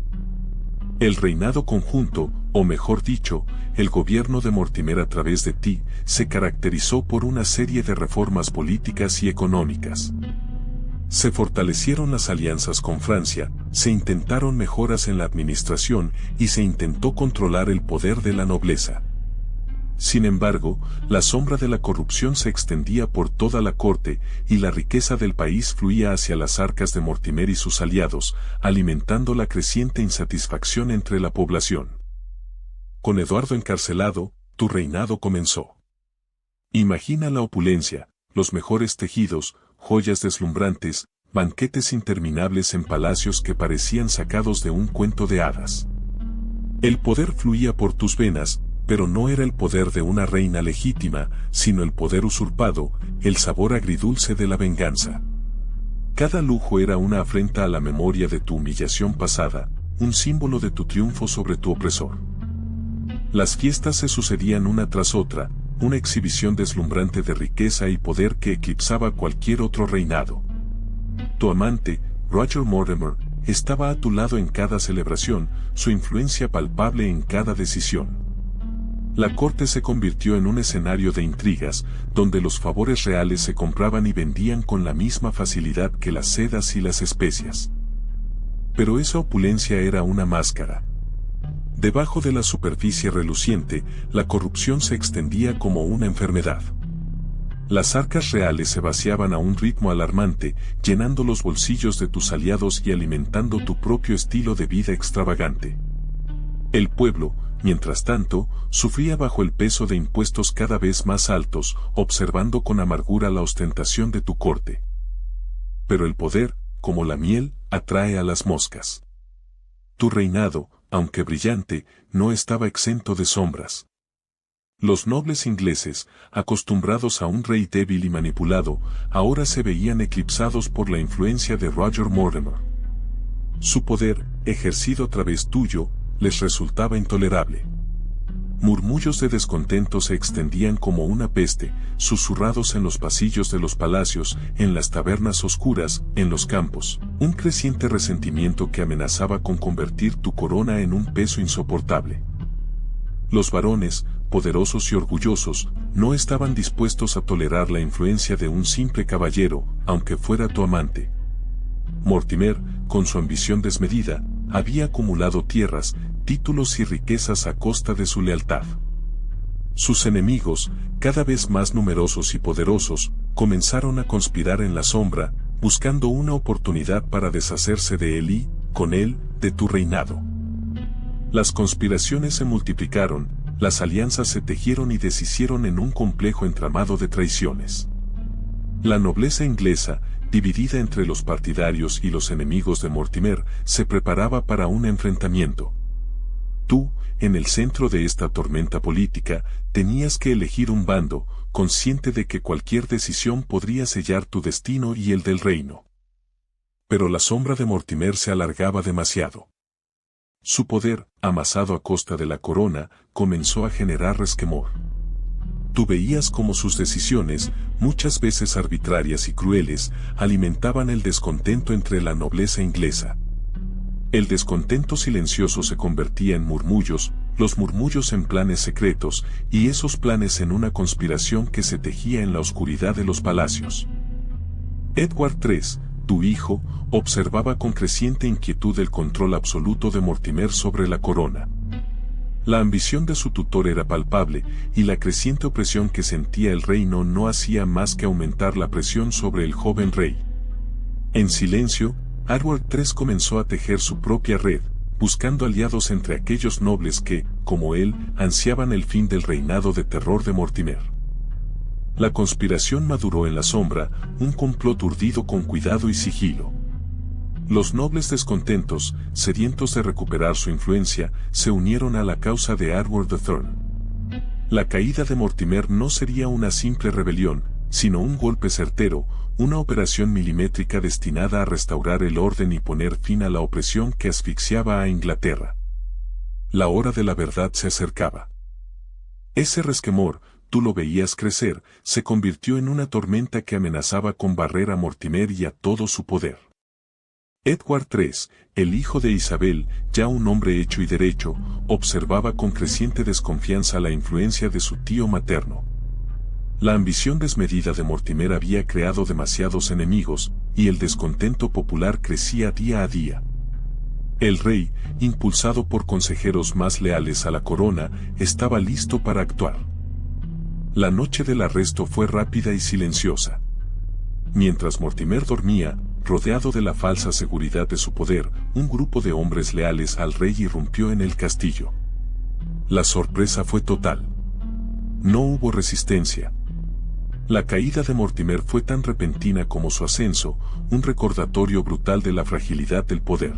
El reinado conjunto, o mejor dicho, el gobierno de Mortimer a través de ti, se caracterizó por una serie de reformas políticas y económicas. Se fortalecieron las alianzas con Francia, se intentaron mejoras en la administración y se intentó controlar el poder de la nobleza. Sin embargo, la sombra de la corrupción se extendía por toda la corte y la riqueza del país fluía hacia las arcas de Mortimer y sus aliados, alimentando la creciente insatisfacción entre la población. Con Eduardo encarcelado, tu reinado comenzó. Imagina la opulencia, los mejores tejidos, joyas deslumbrantes, banquetes interminables en palacios que parecían sacados de un cuento de hadas. El poder fluía por tus venas, pero no era el poder de una reina legítima, sino el poder usurpado, el sabor agridulce de la venganza. Cada lujo era una afrenta a la memoria de tu humillación pasada, un símbolo de tu triunfo sobre tu opresor. Las fiestas se sucedían una tras otra, una exhibición deslumbrante de riqueza y poder que eclipsaba cualquier otro reinado. Tu amante, Roger Mortimer, estaba a tu lado en cada celebración, su influencia palpable en cada decisión. La corte se convirtió en un escenario de intrigas, donde los favores reales se compraban y vendían con la misma facilidad que las sedas y las especias. Pero esa opulencia era una máscara. Debajo de la superficie reluciente, la corrupción se extendía como una enfermedad. Las arcas reales se vaciaban a un ritmo alarmante, llenando los bolsillos de tus aliados y alimentando tu propio estilo de vida extravagante. El pueblo, mientras tanto, sufría bajo el peso de impuestos cada vez más altos, observando con amargura la ostentación de tu corte. Pero el poder, como la miel, atrae a las moscas. Tu reinado, aunque brillante, no estaba exento de sombras. Los nobles ingleses, acostumbrados a un rey débil y manipulado, ahora se veían eclipsados por la influencia de Roger Mortimer. Su poder, ejercido a través tuyo, les resultaba intolerable. Murmullos de descontento se extendían como una peste, susurrados en los pasillos de los palacios, en las tabernas oscuras, en los campos, un creciente resentimiento que amenazaba con convertir tu corona en un peso insoportable. Los varones, poderosos y orgullosos, no estaban dispuestos a tolerar la influencia de un simple caballero, aunque fuera tu amante. Mortimer, con su ambición desmedida, había acumulado tierras, títulos y riquezas a costa de su lealtad. Sus enemigos, cada vez más numerosos y poderosos, comenzaron a conspirar en la sombra, buscando una oportunidad para deshacerse de él y, con él, de tu reinado. Las conspiraciones se multiplicaron, las alianzas se tejieron y deshicieron en un complejo entramado de traiciones. La nobleza inglesa, dividida entre los partidarios y los enemigos de Mortimer, se preparaba para un enfrentamiento. Tú, en el centro de esta tormenta política, tenías que elegir un bando, consciente de que cualquier decisión podría sellar tu destino y el del reino. Pero la sombra de Mortimer se alargaba demasiado. Su poder, amasado a costa de la corona, comenzó a generar resquemor. Tú veías cómo sus decisiones, muchas veces arbitrarias y crueles, alimentaban el descontento entre la nobleza inglesa. El descontento silencioso se convertía en murmullos, los murmullos en planes secretos, y esos planes en una conspiración que se tejía en la oscuridad de los palacios. Edward III, tu hijo, observaba con creciente inquietud el control absoluto de Mortimer sobre la corona. La ambición de su tutor era palpable, y la creciente opresión que sentía el reino no hacía más que aumentar la presión sobre el joven rey. En silencio, Edward III comenzó a tejer su propia red, buscando aliados entre aquellos nobles que, como él, ansiaban el fin del reinado de terror de Mortimer. La conspiración maduró en la sombra, un complot urdido con cuidado y sigilo. Los nobles descontentos, sedientos de recuperar su influencia, se unieron a la causa de Edward III. La caída de Mortimer no sería una simple rebelión, sino un golpe certero, una operación milimétrica destinada a restaurar el orden y poner fin a la opresión que asfixiaba a Inglaterra. La hora de la verdad se acercaba. Ese resquemor, tú lo veías crecer, se convirtió en una tormenta que amenazaba con barrer a Mortimer y a todo su poder. Edward III, el hijo de Isabel, ya un hombre hecho y derecho, observaba con creciente desconfianza la influencia de su tío materno. La ambición desmedida de Mortimer había creado demasiados enemigos, y el descontento popular crecía día a día. El rey, impulsado por consejeros más leales a la corona, estaba listo para actuar. La noche del arresto fue rápida y silenciosa. Mientras Mortimer dormía, rodeado de la falsa seguridad de su poder, un grupo de hombres leales al rey irrumpió en el castillo. La sorpresa fue total. No hubo resistencia. La caída de Mortimer fue tan repentina como su ascenso, un recordatorio brutal de la fragilidad del poder.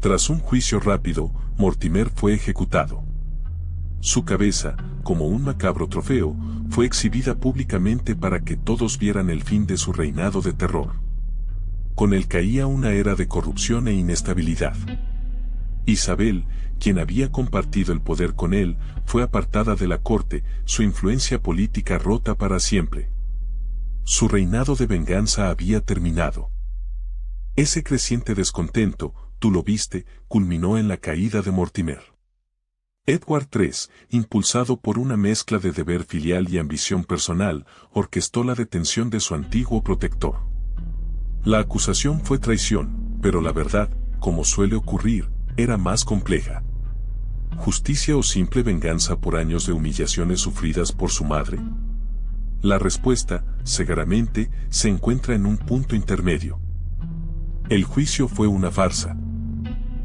Tras un juicio rápido, Mortimer fue ejecutado. Su cabeza, como un macabro trofeo, fue exhibida públicamente para que todos vieran el fin de su reinado de terror. Con él caía una era de corrupción e inestabilidad. Isabel, quien había compartido el poder con él, fue apartada de la corte, su influencia política rota para siempre. Su reinado de venganza había terminado. Ese creciente descontento, tú lo viste, culminó en la caída de Mortimer. Edward III, impulsado por una mezcla de deber filial y ambición personal, orquestó la detención de su antiguo protector. La acusación fue traición, pero la verdad, como suele ocurrir, era más compleja. ¿Justicia o simple venganza por años de humillaciones sufridas por su madre? La respuesta, seguramente, se encuentra en un punto intermedio. El juicio fue una farsa.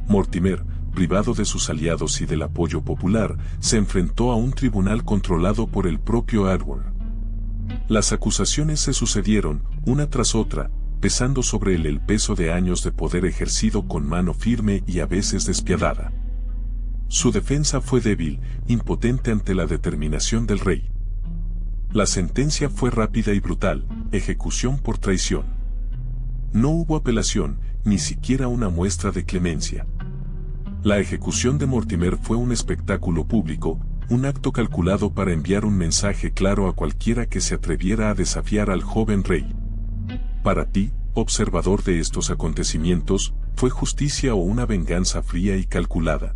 Mortimer, privado de sus aliados y del apoyo popular, se enfrentó a un tribunal controlado por el propio Edward. Las acusaciones se sucedieron, una tras otra, pesando sobre él el peso de años de poder ejercido con mano firme y a veces despiadada. Su defensa fue débil, impotente ante la determinación del rey. La sentencia fue rápida y brutal, ejecución por traición. No hubo apelación, ni siquiera una muestra de clemencia. La ejecución de Mortimer fue un espectáculo público, un acto calculado para enviar un mensaje claro a cualquiera que se atreviera a desafiar al joven rey. Para ti, observador de estos acontecimientos, ¿fue justicia o una venganza fría y calculada?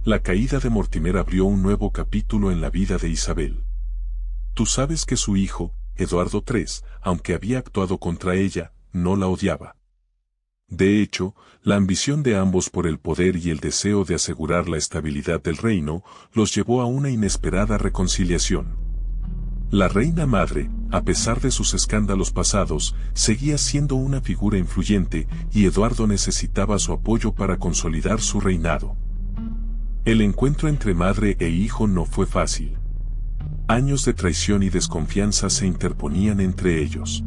La caída de Mortimer abrió un nuevo capítulo en la vida de Isabel. Tú sabes que su hijo, Eduardo III, aunque había actuado contra ella, no la odiaba. De hecho, la ambición de ambos por el poder y el deseo de asegurar la estabilidad del reino, los llevó a una inesperada reconciliación. La reina madre, a pesar de sus escándalos pasados, seguía siendo una figura influyente, y Eduardo necesitaba su apoyo para consolidar su reinado. El encuentro entre madre e hijo no fue fácil. Años de traición y desconfianza se interponían entre ellos.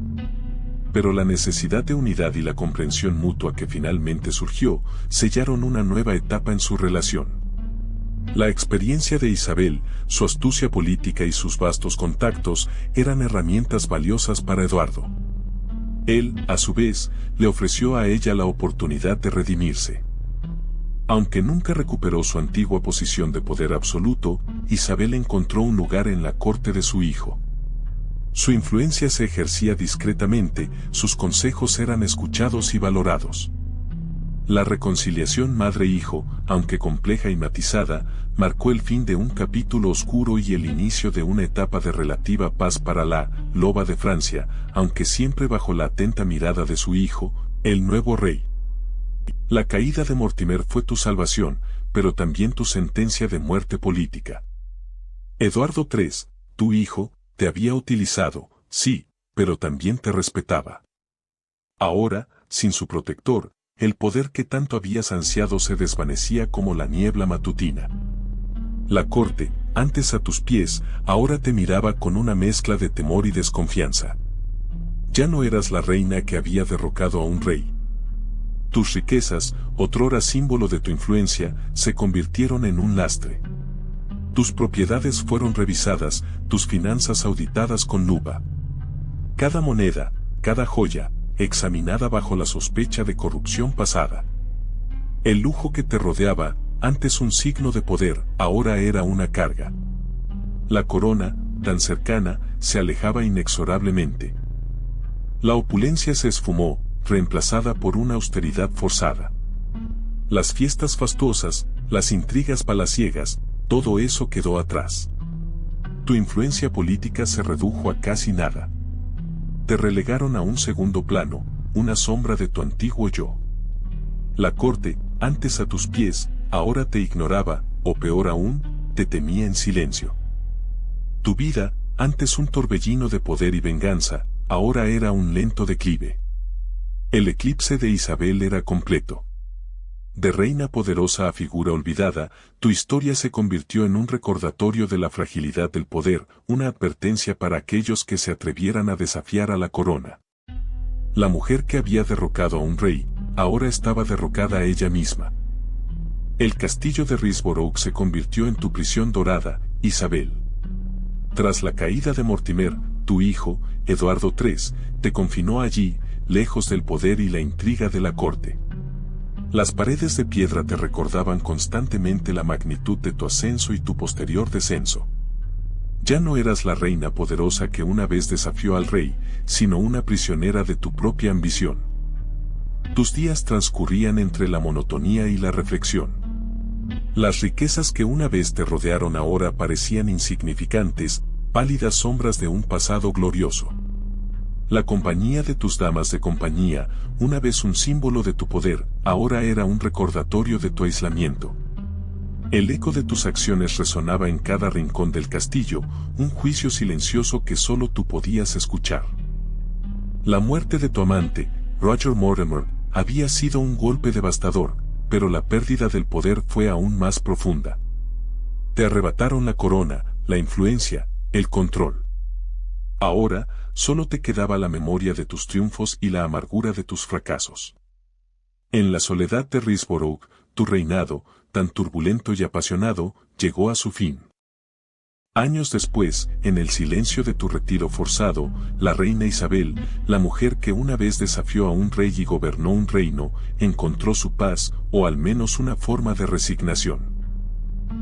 Pero la necesidad de unidad y la comprensión mutua que finalmente surgió, sellaron una nueva etapa en su relación. La experiencia de Isabel, su astucia política y sus vastos contactos eran herramientas valiosas para Eduardo. Él, a su vez, le ofreció a ella la oportunidad de redimirse. Aunque nunca recuperó su antigua posición de poder absoluto, Isabel encontró un lugar en la corte de su hijo. Su influencia se ejercía discretamente, sus consejos eran escuchados y valorados. La reconciliación madre-hijo, aunque compleja y matizada, marcó el fin de un capítulo oscuro y el inicio de una etapa de relativa paz para la loba de Francia, aunque siempre bajo la atenta mirada de su hijo, el nuevo rey. La caída de Mortimer fue tu salvación, pero también tu sentencia de muerte política. Eduardo III, tu hijo, te había utilizado, sí, pero también te respetaba. Ahora, sin su protector, el poder que tanto habías ansiado se desvanecía como la niebla matutina. La corte, antes a tus pies, ahora te miraba con una mezcla de temor y desconfianza. Ya no eras la reina que había derrocado a un rey. Tus riquezas, otrora símbolo de tu influencia, se convirtieron en un lastre. Tus propiedades fueron revisadas, tus finanzas auditadas con lupa. Cada moneda, cada joya, examinada bajo la sospecha de corrupción pasada. El lujo que te rodeaba, antes un signo de poder, ahora era una carga. La corona, tan cercana, se alejaba inexorablemente. La opulencia se esfumó, reemplazada por una austeridad forzada. Las fiestas fastuosas, las intrigas palaciegas, todo eso quedó atrás. Tu influencia política se redujo a casi nada. Te relegaron a un segundo plano, una sombra de tu antiguo yo. La corte, antes a tus pies, ahora te ignoraba, o peor aún, te temía en silencio. Tu vida, antes un torbellino de poder y venganza, ahora era un lento declive. El eclipse de Isabel era completo. De reina poderosa a figura olvidada, tu historia se convirtió en un recordatorio de la fragilidad del poder, una advertencia para aquellos que se atrevieran a desafiar a la corona. La mujer que había derrocado a un rey, ahora estaba derrocada a ella misma. El castillo de Risborough se convirtió en tu prisión dorada, Isabel. Tras la caída de Mortimer, tu hijo, Eduardo III, te confinó allí, lejos del poder y la intriga de la corte. Las paredes de piedra te recordaban constantemente la magnitud de tu ascenso y tu posterior descenso. Ya no eras la reina poderosa que una vez desafió al rey, sino una prisionera de tu propia ambición. Tus días transcurrían entre la monotonía y la reflexión. Las riquezas que una vez te rodearon ahora parecían insignificantes, pálidas sombras de un pasado glorioso. La compañía de tus damas de compañía, una vez un símbolo de tu poder, ahora era un recordatorio de tu aislamiento. El eco de tus acciones resonaba en cada rincón del castillo, un juicio silencioso que solo tú podías escuchar. La muerte de tu amante, Roger Mortimer, había sido un golpe devastador, pero la pérdida del poder fue aún más profunda. Te arrebataron la corona, la influencia, el control. Ahora, solo te quedaba la memoria de tus triunfos y la amargura de tus fracasos. En la soledad de Risborough, tu reinado, tan turbulento y apasionado, llegó a su fin. Años después, en el silencio de tu retiro forzado, la reina Isabel, la mujer que una vez desafió a un rey y gobernó un reino, encontró su paz, o al menos una forma de resignación.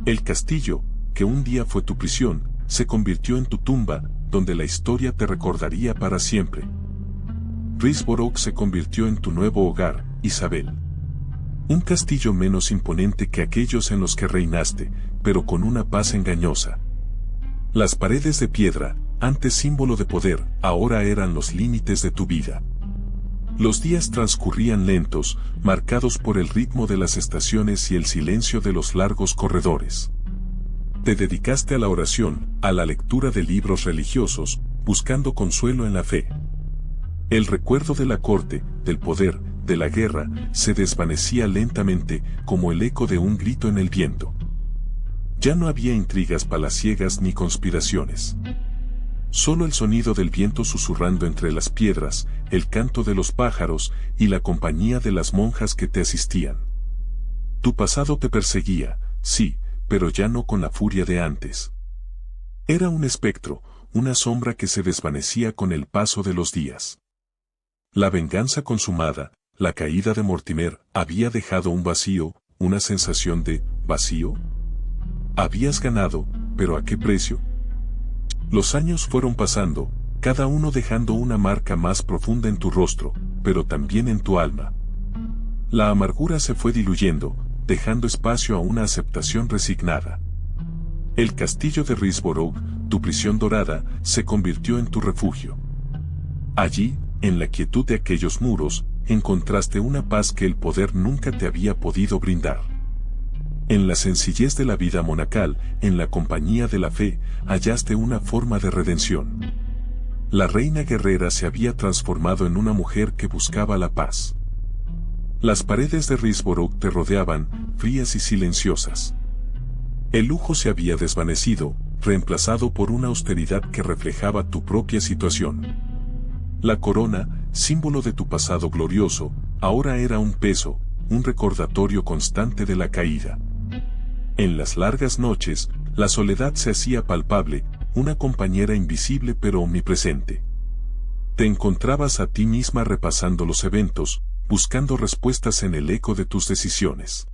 El castillo, que un día fue tu prisión, se convirtió en tu tumba, donde la historia te recordaría para siempre. Risborough se convirtió en tu nuevo hogar, Isabel. Un castillo menos imponente que aquellos en los que reinaste, pero con una paz engañosa. Las paredes de piedra, antes símbolo de poder, ahora eran los límites de tu vida. Los días transcurrían lentos, marcados por el ritmo de las estaciones y el silencio de los largos corredores. Te dedicaste a la oración, a la lectura de libros religiosos, buscando consuelo en la fe. El recuerdo de la corte, del poder, de la guerra, se desvanecía lentamente, como el eco de un grito en el viento. Ya no había intrigas palaciegas ni conspiraciones. Solo el sonido del viento susurrando entre las piedras, el canto de los pájaros y la compañía de las monjas que te asistían. Tu pasado te perseguía, sí, pero ya no con la furia de antes. Era un espectro, una sombra que se desvanecía con el paso de los días. La venganza consumada, la caída de Mortimer, había dejado un vacío, una sensación de vacío. Habías ganado, pero ¿a qué precio? Los años fueron pasando, cada uno dejando una marca más profunda en tu rostro, pero también en tu alma. La amargura se fue diluyendo, dejando espacio a una aceptación resignada. El castillo de Risborough, tu prisión dorada, se convirtió en tu refugio. Allí, en la quietud de aquellos muros, encontraste una paz que el poder nunca te había podido brindar. En la sencillez de la vida monacal, en la compañía de la fe, hallaste una forma de redención. La reina guerrera se había transformado en una mujer que buscaba la paz. Las paredes de Risborough te rodeaban, frías y silenciosas. El lujo se había desvanecido, reemplazado por una austeridad que reflejaba tu propia situación. La corona, símbolo de tu pasado glorioso, ahora era un peso, un recordatorio constante de la caída. En las largas noches, la soledad se hacía palpable, una compañera invisible pero omnipresente. Te encontrabas a ti misma repasando los eventos, buscando respuestas en el eco de tus decisiones.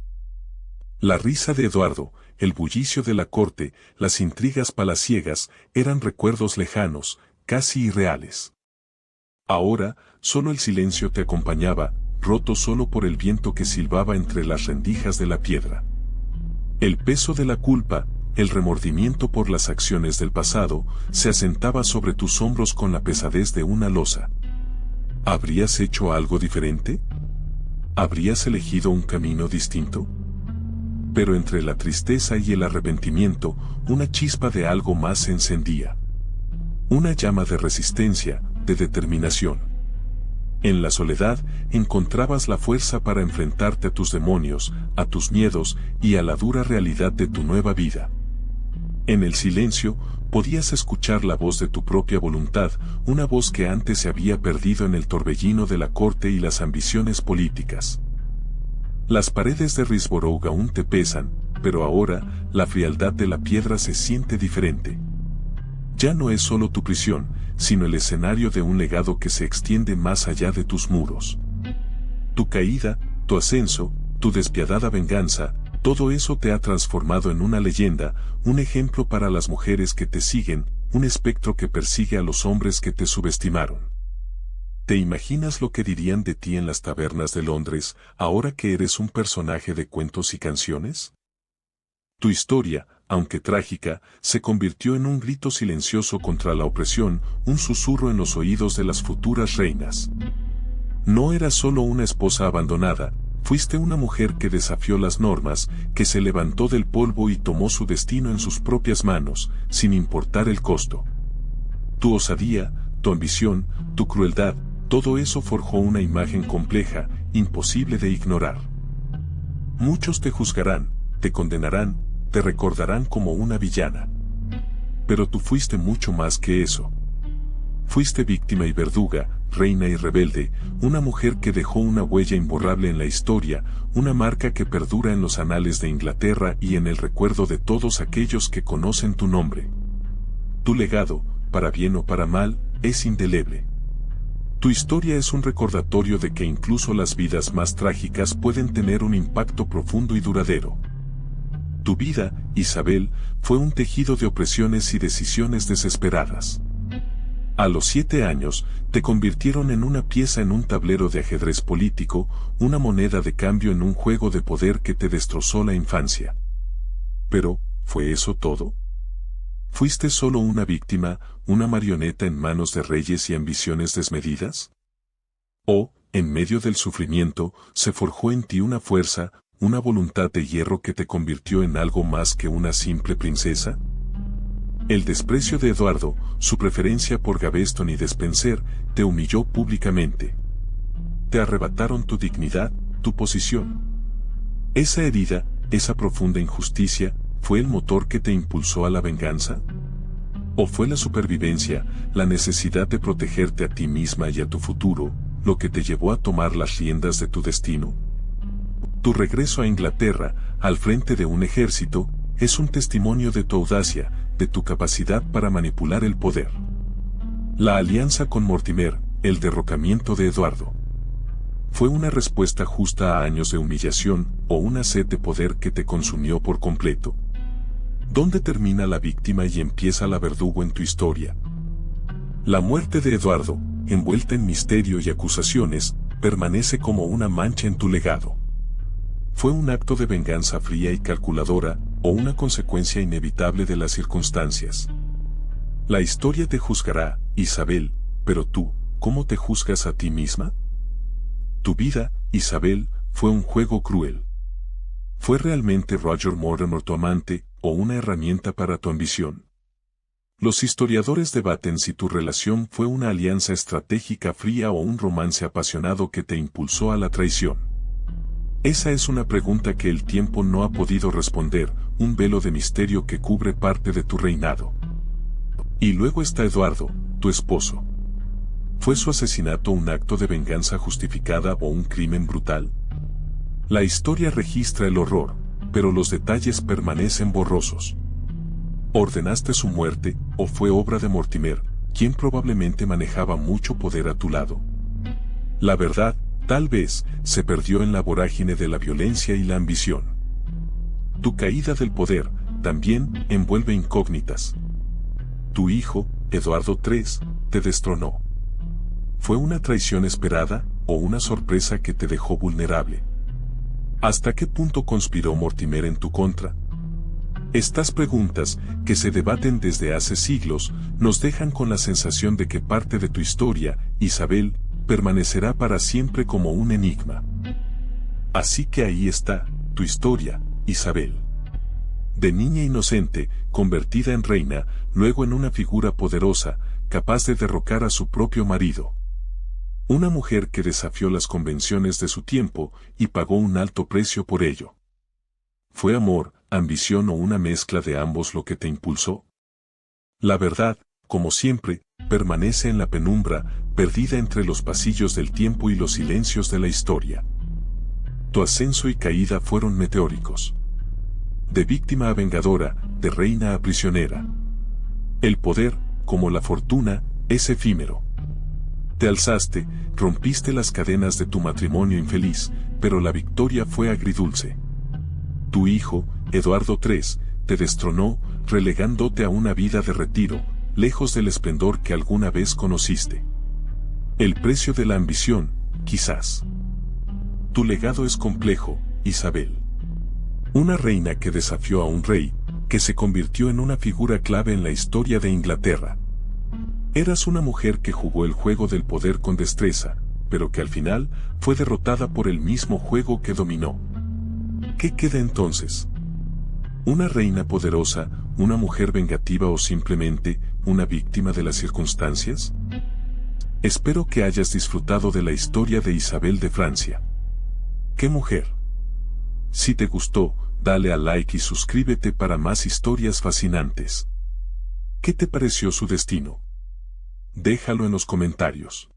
La risa de Eduardo, el bullicio de la corte, las intrigas palaciegas, eran recuerdos lejanos, casi irreales. Ahora, solo el silencio te acompañaba, roto solo por el viento que silbaba entre las rendijas de la piedra. El peso de la culpa, el remordimiento por las acciones del pasado, se asentaba sobre tus hombros con la pesadez de una losa. ¿Habrías hecho algo diferente? ¿Habrías elegido un camino distinto? Pero entre la tristeza y el arrepentimiento, una chispa de algo más se encendía. Una llama de resistencia, de determinación. En la soledad, encontrabas la fuerza para enfrentarte a tus demonios, a tus miedos y a la dura realidad de tu nueva vida. En el silencio, podías escuchar la voz de tu propia voluntad, una voz que antes se había perdido en el torbellino de la corte y las ambiciones políticas. Las paredes de Risborough aún te pesan, pero ahora, la frialdad de la piedra se siente diferente. Ya no es solo tu prisión, sino el escenario de un legado que se extiende más allá de tus muros. Tu caída, tu ascenso, tu despiadada venganza, todo eso te ha transformado en una leyenda, un ejemplo para las mujeres que te siguen, un espectro que persigue a los hombres que te subestimaron. ¿Te imaginas lo que dirían de ti en las tabernas de Londres, ahora que eres un personaje de cuentos y canciones? Tu historia, aunque trágica, se convirtió en un grito silencioso contra la opresión, un susurro en los oídos de las futuras reinas. No eras solo una esposa abandonada, fuiste una mujer que desafió las normas, que se levantó del polvo y tomó su destino en sus propias manos, sin importar el costo. Tu osadía, tu ambición, tu crueldad, todo eso forjó una imagen compleja, imposible de ignorar. Muchos te juzgarán, te condenarán, te recordarán como una villana. Pero tú fuiste mucho más que eso. Fuiste víctima y verduga, reina y rebelde, una mujer que dejó una huella imborrable en la historia, una marca que perdura en los anales de Inglaterra y en el recuerdo de todos aquellos que conocen tu nombre. Tu legado, para bien o para mal, es indeleble. Tu historia es un recordatorio de que incluso las vidas más trágicas pueden tener un impacto profundo y duradero. Tu vida, Isabel, fue un tejido de opresiones y decisiones desesperadas. A los 7 años, te convirtieron en una pieza en un tablero de ajedrez político, una moneda de cambio en un juego de poder que te destrozó la infancia. Pero, ¿fue eso todo? ¿Fuiste solo una víctima, una marioneta en manos de reyes y ambiciones desmedidas? ¿O, en medio del sufrimiento, se forjó en ti una fuerza, una voluntad de hierro que te convirtió en algo más que una simple princesa? El desprecio de Eduardo, su preferencia por Gaveston y Despenser, te humilló públicamente. Te arrebataron tu dignidad, tu posición. Esa herida, esa profunda injusticia, ¿fue el motor que te impulsó a la venganza? ¿O fue la supervivencia, la necesidad de protegerte a ti misma y a tu futuro, lo que te llevó a tomar las riendas de tu destino? Tu regreso a Inglaterra, al frente de un ejército, es un testimonio de tu audacia, de tu capacidad para manipular el poder. La alianza con Mortimer, el derrocamiento de Eduardo. ¿Fue una respuesta justa a años de humillación o una sed de poder que te consumió por completo? ¿Dónde termina la víctima y empieza la verdugo en tu historia? La muerte de Eduardo, envuelta en misterio y acusaciones, permanece como una mancha en tu legado. ¿Fue un acto de venganza fría y calculadora, o una consecuencia inevitable de las circunstancias? La historia te juzgará, Isabel, pero tú, ¿cómo te juzgas a ti misma? Tu vida, Isabel, fue un juego cruel. ¿Fue realmente Roger Mortimer tu amante, o una herramienta para tu ambición? Los historiadores debaten si tu relación fue una alianza estratégica fría o un romance apasionado que te impulsó a la traición. Esa es una pregunta que el tiempo no ha podido responder, un velo de misterio que cubre parte de tu reinado. Y luego está Eduardo, tu esposo. ¿Fue su asesinato un acto de venganza justificada o un crimen brutal? La historia registra el horror, pero los detalles permanecen borrosos. ¿Ordenaste su muerte, o fue obra de Mortimer, quien probablemente manejaba mucho poder a tu lado? La verdad, tal vez, se perdió en la vorágine de la violencia y la ambición. Tu caída del poder, también, envuelve incógnitas. Tu hijo, Eduardo III, te destronó. ¿Fue una traición esperada, o una sorpresa que te dejó vulnerable? ¿Hasta qué punto conspiró Mortimer en tu contra? Estas preguntas, que se debaten desde hace siglos, nos dejan con la sensación de que parte de tu historia, Isabel, permanecerá para siempre como un enigma. Así que ahí está, tu historia, Isabel. De niña inocente, convertida en reina, luego en una figura poderosa, capaz de derrocar a su propio marido. Una mujer que desafió las convenciones de su tiempo y pagó un alto precio por ello. ¿Fue amor, ambición o una mezcla de ambos lo que te impulsó? La verdad, como siempre, permanece en la penumbra, perdida entre los pasillos del tiempo y los silencios de la historia. Tu ascenso y caída fueron meteóricos. De víctima a vengadora, de reina a prisionera. El poder, como la fortuna, es efímero. Te alzaste, rompiste las cadenas de tu matrimonio infeliz, pero la victoria fue agridulce. Tu hijo, Eduardo III, te destronó, relegándote a una vida de retiro, lejos del esplendor que alguna vez conociste. El precio de la ambición, quizás. Tu legado es complejo, Isabel. Una reina que desafió a un rey, que se convirtió en una figura clave en la historia de Inglaterra. Eras una mujer que jugó el juego del poder con destreza, pero que al final fue derrotada por el mismo juego que dominó. ¿Qué queda entonces? ¿Una reina poderosa, una mujer vengativa o simplemente una víctima de las circunstancias? Espero que hayas disfrutado de la historia de Isabel de Francia. ¡Qué mujer! Si te gustó, dale a like y suscríbete para más historias fascinantes. ¿Qué te pareció su destino? Déjalo en los comentarios.